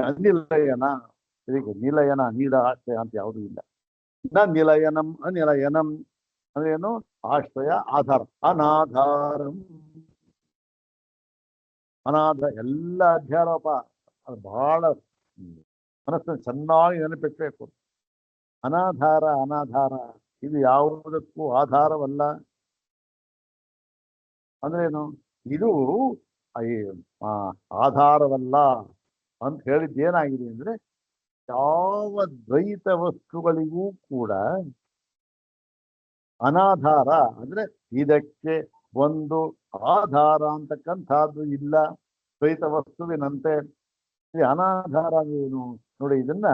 Speaker 1: ಅನಿಲಯನ. ಇದಕ್ಕೆ ನಿಲಯನ, ನೀಡ, ಆಶ್ರಯ ಅಂತ ಯಾವುದೂ ಇಲ್ಲ. ನ ನಿಲಯನಂ ಅನಿಲಯನಂ ಅಂದ್ರೆ ಏನು? ಆಶ್ರಯ, ಆಧಾರ. ಅನಾಧಾರಂ ಅನಾಥ ಎಲ್ಲ ಅಧ್ಯಾರೋಪ. ಅದು ಬಹಳ ಮನಸ್ಸನ್ನು ಚೆನ್ನಾಗಿ ನೆನಪಿಟ್ಬೇಕು. ಅನಾಧಾರ ಅನಾಧಾರ ಇದು ಯಾವುದಕ್ಕೂ ಆಧಾರವಲ್ಲ. ಅಂದ್ರೇನು? ಇದು ಆಧಾರವಲ್ಲ ಅಂತ ಹೇಳಿದ್ದೇನಾಗಿದೆ ಅಂದ್ರೆ, ಯಾವ ದ್ವೈತ ವಸ್ತುಗಳಿಗೂ ಕೂಡ ಅನಾಧಾರ ಅಂದ್ರೆ ಇದಕ್ಕೆ ಒಂದು ಆಧಾರ ಅಂತಕ್ಕಂಥದ್ದು ಇಲ್ಲ ದ್ವೈತ ವಸ್ತುವಿನಂತೆ. ಈ ಅನಾಧಾರ ಏನು ನೋಡಿ, ಇದನ್ನ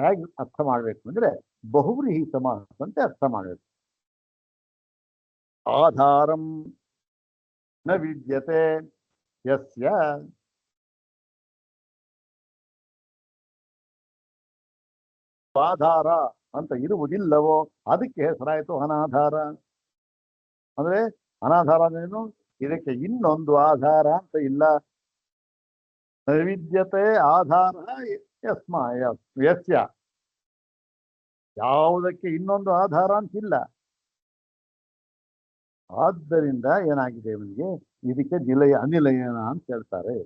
Speaker 1: ಹೇಗೆ ಅರ್ಥ ಮಾಡ್ಬೇಕು ಅಂದ್ರೆ ಬಹುವ್ರೀಹಿ ಸಮಾಸಂತೆ ಅರ್ಥ ಮಾಡ್ಬೇಕು. ಆಧಾರಂ ನ ವಿದ್ಯತೆ ಯಸ್ಯ ಆಧಾರ ಅಂತ ಇರುವುದಿಲ್ಲವೋ ಅದಕ್ಕೆ ಹೆಸರಾಯಿತು ಅನಾಧಾರ. ಅಂದ್ರೆ ಅನಾಧಾರ ಅಂದ್ರೇನು? ಇದಕ್ಕೆ ಇನ್ನೊಂದು ಆಧಾರ ಅಂತ ಇಲ್ಲ. ನೈವಿದ್ಯತೆ ಆಧಾರ ಯಸ್ಯ, ಯಾವುದಕ್ಕೆ ಇನ್ನೊಂದು ಆಧಾರ ಅಂತಿಲ್ಲ. ಆದ್ದರಿಂದ ಏನಾಗಿದೆ ಇವನಿಗೆ, ಇದಕ್ಕೆ ನಿಲಯ ಅನಿಲಯನ ಅಂತ ಹೇಳ್ತಾರೆ.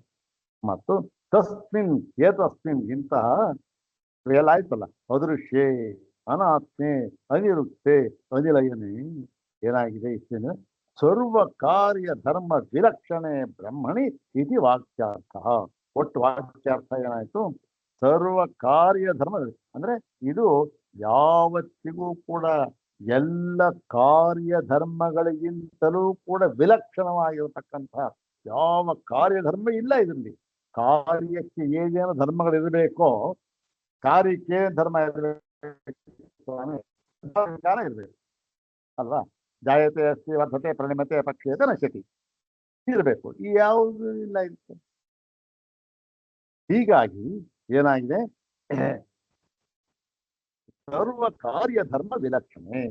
Speaker 1: ಮತ್ತು ತಸ್ಮಿನ್ ಏತಸ್ಮಿನ್ ಇಂತಹ ಆಯ್ತಲ್ಲ, ಅದೃಶ್ಯೇ ಅನಾತ್ಮೆ ಅನಿರುಕ್ತೆ ಅನಿಲಯನೇ ಏನಾಗಿದೆ ಇಷ್ಟೇನು ಸರ್ವ ಕಾರ್ಯ ಧರ್ಮ ವಿಲಕ್ಷಣೆ ಬ್ರಹ್ಮಣಿ ಇತಿ ವಾಕ್ಯಾರ್ಥ. ಒಟ್ಟು ವಾಕ್ಯಾರ್ಥ ಏನಾಯ್ತು? ಸರ್ವ ಕಾರ್ಯ ಧರ್ಮ ಅಂದ್ರೆ ಇದು ಯಾವತ್ತಿಗೂ ಕೂಡ ಎಲ್ಲ ಕಾರ್ಯ ಧರ್ಮಗಳಿಗಿಂತಲೂ ಕೂಡ ವಿಲಕ್ಷಣವಾಗಿರತಕ್ಕಂಥ ಯಾವ ಕಾರ್ಯಧರ್ಮ ಇಲ್ಲ ಇದರಲ್ಲಿ. ಕಾರ್ಯಕ್ಕೆ ಏನೇನು ಧರ್ಮಗಳಿರಬೇಕೋ ಕಾರ್ಯಕ್ಕೆ ಧರ್ಮ ಇರಬೇಕು ಅಲ್ವಾ? ಜಾಯತೆ ಅಸ್ತಿ ವರ್ಧತೆ ಪ್ರಣಮತೆ ಪಕ್ಷೇತ ನಶ್ಯತಿ ಇರಬೇಕು. ಈ ಯಾವುದು ಇಲ್ಲ ಇರುತ್ತೆ. ಹೀಗಾಗಿ ಏನಾಗಿದೆ, ಸರ್ವ ಕಾರ್ಯಧರ್ಮ ವಿಲಕ್ಷಣೆ,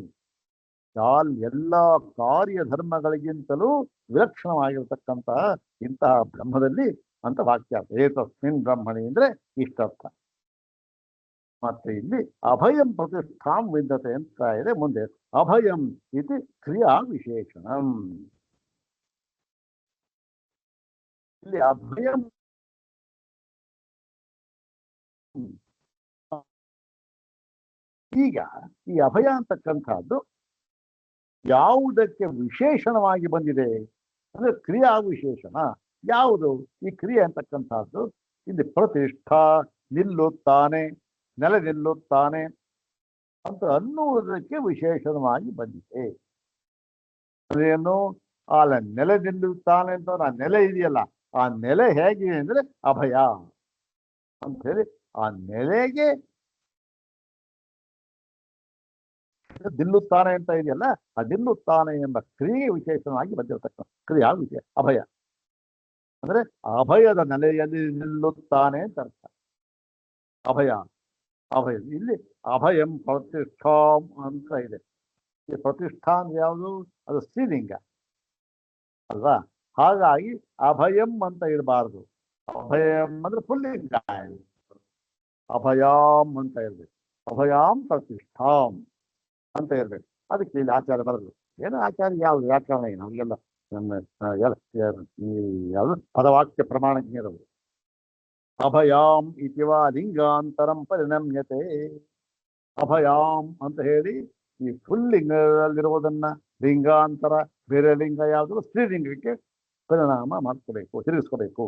Speaker 1: ಎಲ್ಲ ಕಾರ್ಯಧರ್ಮಗಳಿಗಿಂತಲೂ ವಿಲಕ್ಷಣವಾಗಿರತಕ್ಕಂತಹ ಇಂತಹ ಬ್ರಹ್ಮದಲ್ಲಿ ಅಂತ ವಾಕ್ಯಾರ್ಥ. ಏತಸ್ಮಿನ್ ಬ್ರಹ್ಮಣಿ ಅಂದ್ರೆ ಇಷ್ಟರ್ಥ. ಮತ್ತೆ ಇಲ್ಲಿ ಅಭಯಂ ಪ್ರತಿಷ್ಠಾಂ ವಿದ್ಯತೆ ಅಂತ ಇದೆ ಮುಂದೆ. ಅಭಯಂ ಇದು ಕ್ರಿಯಾ ವಿಶೇಷಣಂ. ಇಲ್ಲಿ ಅಭಯಂ ಈಗ ಈ ಅಭಯ ಅಂತಕ್ಕಂಥದ್ದು ಯಾವುದಕ್ಕೆ ವಿಶೇಷಣವಾಗಿ ಬಂದಿದೆ ಅಂದ್ರೆ ಕ್ರಿಯಾ ವಿಶೇಷಣ. ಯಾವುದು ಈ ಕ್ರಿಯೆ ಅಂತಕ್ಕಂಥದ್ದು? ಇಲ್ಲಿ ಪ್ರತಿಷ್ಠಾ, ನಿಲ್ಲುತ್ತಾನೆ, ನೆಲೆ ನಿಲ್ಲುತ್ತಾನೆ ಅಂತ ಅನ್ನುವುದಕ್ಕೆ ವಿಶೇಷಣವಾಗಿ ಬಂದಿದೆ. ಅದೇನು? ಆ ನೆಲೆ ನಿಲ್ಲುತ್ತಾನೆ ಅಂತ ಆ ನೆಲೆ ಇದೆಯಲ್ಲ, ಆ ನೆಲೆ ಹೇಗಿದೆ ಅಂದ್ರೆ ಅಭಯ ಅಂತ ಹೇಳಿ ಆ ನೆಲೆಗೆ ನಿಲ್ಲುತ್ತಾನೆ ಅಂತ ಇದೆಯಲ್ಲ, ಆ ನಿಲ್ಲುತ್ತಾನೆ ಎಂಬ ಕ್ರಿಯೆ ವಿಶೇಷಣವಾಗಿ ಬಂದಿರತಕ್ಕಂಥ ಕ್ರಿಯಾ ವಿಷಯ ಅಭಯ. ಅಂದ್ರೆ ಅಭಯದ ನೆಲೆಯಲ್ಲಿ ನಿಲ್ಲುತ್ತಾನೆ ಅಂತ ಅರ್ಥ. ಅಭಯ ಅಭಯ ಇಲ್ಲಿ ಅಭಯಂ ಪ್ರತಿಷ್ಠಾಂ ಅಂತ ಇದೆ. ಈ ಪ್ರತಿಷ್ಠಾ ಅಂದ್ರೆ ಯಾವುದು? ಅದು ಸ್ತ್ರೀಲಿಂಗ ಅಲ್ವಾ? ಹಾಗಾಗಿ ಅಭಯಂ ಅಂತ ಇರಬಾರ್ದು. ಅಭಯಂ ಅಂದ್ರೆ ಪುಲ್ಲಿಂಗ, ಅಭಯಾಂ ಅಂತ ಇರ್ಬೇಕು. ಅಭಯಾಂ ಪ್ರತಿಷ್ಠಾಂ ಅಂತ ಇರ್ಬೇಕು. ಅದಕ್ಕೆ ಇಲ್ಲಿ ಆಚಾರ್ಯ ಬರದು ಏನೋ ಆಚಾರ್ಯ ಯಾವ್ದು ವ್ಯಾಕರಣ ಏನು ನಮಗೆಲ್ಲ ಯಾವುದು ಪದವಾಕ್ಯ ಪ್ರಮಾಣಕ್ಕೆ ಇರೋದು. ಅಭಯಾಂ ಇತಿವಾ ಲಿಂಗಾಂತರಂ ಪರಿಣಮ್ಯತೆ. ಅಭಯಾಂ ಅಂತ ಹೇಳಿ ಈ ಪುಲ್ಲಿಂಗದಲ್ಲಿರುವುದನ್ನ ಲಿಂಗಾಂತರ, ಬೇರೆ ಲಿಂಗ ಯಾವುದು ಸ್ತ್ರೀಲಿಂಗಕ್ಕೆ ಪರಿಣಾಮ ಮಾಡ್ಕೋಬೇಕು, ತಿರುಗಿಸ್ಕೋಬೇಕು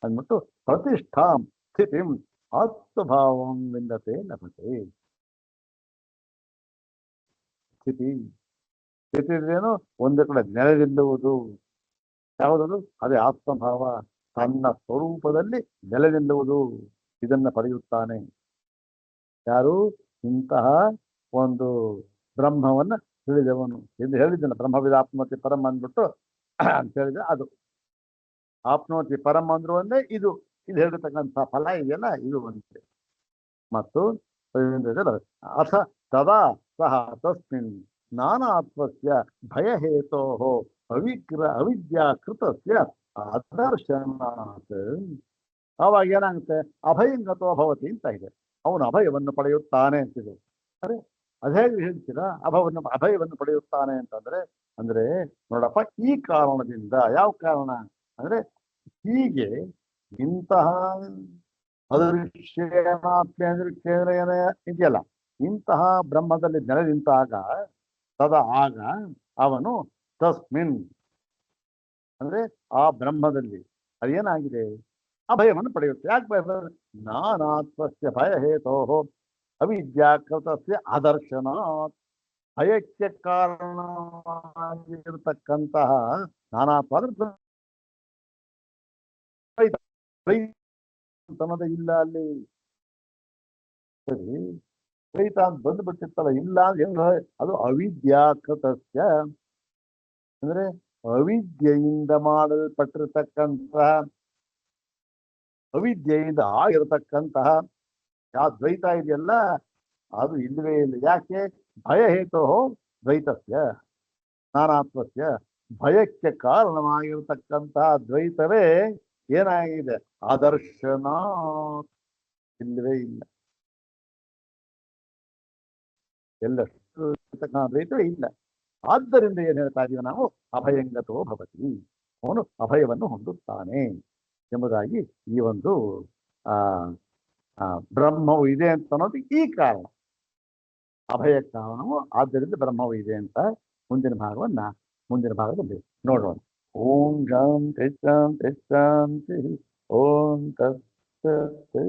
Speaker 1: ಅಂದ್ಬಿಟ್ಟು ಪ್ರತಿಷ್ಠಾಂ ಸ್ಥಿತಿಂ ಆತ್ಮಭಾವಂ ವಿಂದತೆ ಲಭತೆ. ಸ್ಥಿತಿ ಸ್ಥಿತಿದೇನು? ಒಂದು ಕಡೆ ನೆಲೆ ನಿಲ್ಲುವುದು. ಯಾವುದದು? ಅದೇ ಆತ್ಮಭಾವ, ತನ್ನ ಸ್ವರೂಪದಲ್ಲಿ ನೆಲೆ ನಿಲ್ಲುವುದು. ಇದನ್ನ ಪಡೆಯುತ್ತಾನೆ ಯಾರು? ಇಂತಹ ಒಂದು ಬ್ರಹ್ಮವನ್ನ ತಿಳಿದವನು ಎಂದು ಹೇಳಿದ್ದಾನೆ. ಬ್ರಹ್ಮವಿದ ಆಪ್ನೋತಿ ಪರಂ ಅಂದ್ಬಿಟ್ಟು ಅಂತ ಹೇಳಿದ್ರೆ ಅದು ಆಪ್ನೋತಿ ಪರಂ ಅಂದ್ರು ಒಂದೇ, ಇದು ಹೇಳಿರ್ತಕ್ಕಂಥ ಫಲ ಇದೆಯಲ್ಲ ಇದು ಒಂದೇ. ಮತ್ತು ಅಥ ತದಾ ಸಹ ತಸ್ಮಿನ್ ನಾನಾತ್ಮಸ್ಯ ಭಯಹೇತೋ ಅವಿದ್ಯಾಕೃತಸ್ಯ ಅದರ್ಶನಾತ್. ಆವಾಗ ಏನಾಗುತ್ತೆ? ಅಭಯಂಗತೋ ಭವತಿ ಅಂತ ಇದೆ. ಅವನು ಅಭಯವನ್ನು ಪಡೆಯುತ್ತಾನೆ ಅಂತಿದೆ. ಅರೆ ಅದೇ ಹೇಳ್ತೀರಾ? ಅಭಯವನ್ನು ಪಡೆಯುತ್ತಾನೆ ಅಂತಂದ್ರೆ ಅಂದ್ರೆ ನೋಡಪ್ಪ, ಈ ಕಾರಣದಿಂದ. ಯಾವ ಕಾರಣ ಅಂದ್ರೆ ಹೀಗೆ ಇಂತಹ ಅದೃಶ್ಯೇನ ಇದೆಯಲ್ಲ, ಇಂತಹ ಬ್ರಹ್ಮದಲ್ಲಿ ನೆಲೆ ನಿಂತಾಗ ಆಗ ಅವನು ತಸ್ಮಿನ್ ಅಂದ್ರೆ ಆ ಬ್ರಹ್ಮದಲ್ಲಿ ಅದೇನಾಗಿದೆ ಅಭಯವನ್ನು ಪಡೆಯುತ್ತೆ. ಯಾಕೆ ಭಯ? ನಾನಾತ್ಮಸ್ಯ ಭಯ ಹೇತೋ ಅವಿದ್ಯಾಕೃತಸ್ಯ ಅದರ್ಶನಾತ್. ಭಯಕ್ಕೆ ಕಾರಣವಾಗಿರತಕ್ಕಂತಹ ನಾನಾತ್ಮ ಇಲ್ಲ ಅಲ್ಲಿ. ಸರಿ, ದ್ವೈತ ಅಂತ ಬಂದ್ಬಿಟ್ಟಿರ್ತಲ್ಲ, ಇಲ್ಲ ಹೆಂಗ? ಅದು ಅವಿದ್ಯಾಕೃತಸ್ಯ ಅಂದ್ರೆ ಅವಿದ್ಯೆಯಿಂದ ಮಾಡಲ್ಪಟ್ಟಿರ್ತಕ್ಕಂತಹ, ಅವಿದ್ಯೆಯಿಂದ ಆಗಿರತಕ್ಕಂತಹ ಯಾವ ದ್ವೈತ ಇದೆಯಲ್ಲ ಅದು ಇಲ್ಲವೇ ಇಲ್ಲ. ಯಾಕೆ? ಭಯ ಹೇತೋ ದ್ವೈತಸ್ಯ ನಾನಾತ್ಮಸ್ಯ. ಭಯಕ್ಕೆ ಕಾರಣವಾಗಿರತಕ್ಕಂತಹ ದ್ವೈತವೇ ಏನಾಗಿದೆ? ಆದರ್ಶನ ಇಲ್ಲವೇ ಇಲ್ಲ. ಎಲ್ಲಷ್ಟು ದ್ವೈತವೇ ಇಲ್ಲ. ಆದ್ದರಿಂದ ಏನ್ ಹೇಳ್ತಾ ಇದೀವಿ ನಾವು? ಅಭಯಂಗತೋ ಭವತಿ, ಅವನು ಅಭಯವನ್ನು ಹೊಂದುತ್ತಾನೆ ಎಂಬುದಾಗಿ ಈ ಒಂದು ಆ ಬ್ರಹ್ಮವು ಇದೆ ಅಂತ ಅನ್ನೋದು ಈ ಕಾರಣ, ಅಭಯ ಕಾರಣವು. ಆದ್ದರಿಂದ ಬ್ರಹ್ಮವು ಇದೆ ಅಂತ ಮುಂದಿನ ಭಾಗದಲ್ಲಿ ನೋಡೋಣ. ಓಂ ಶಾಂತಿ ಶಾಂತಿ ಶಾಂತಿ. ಓಂ ತತ್ಸತ್.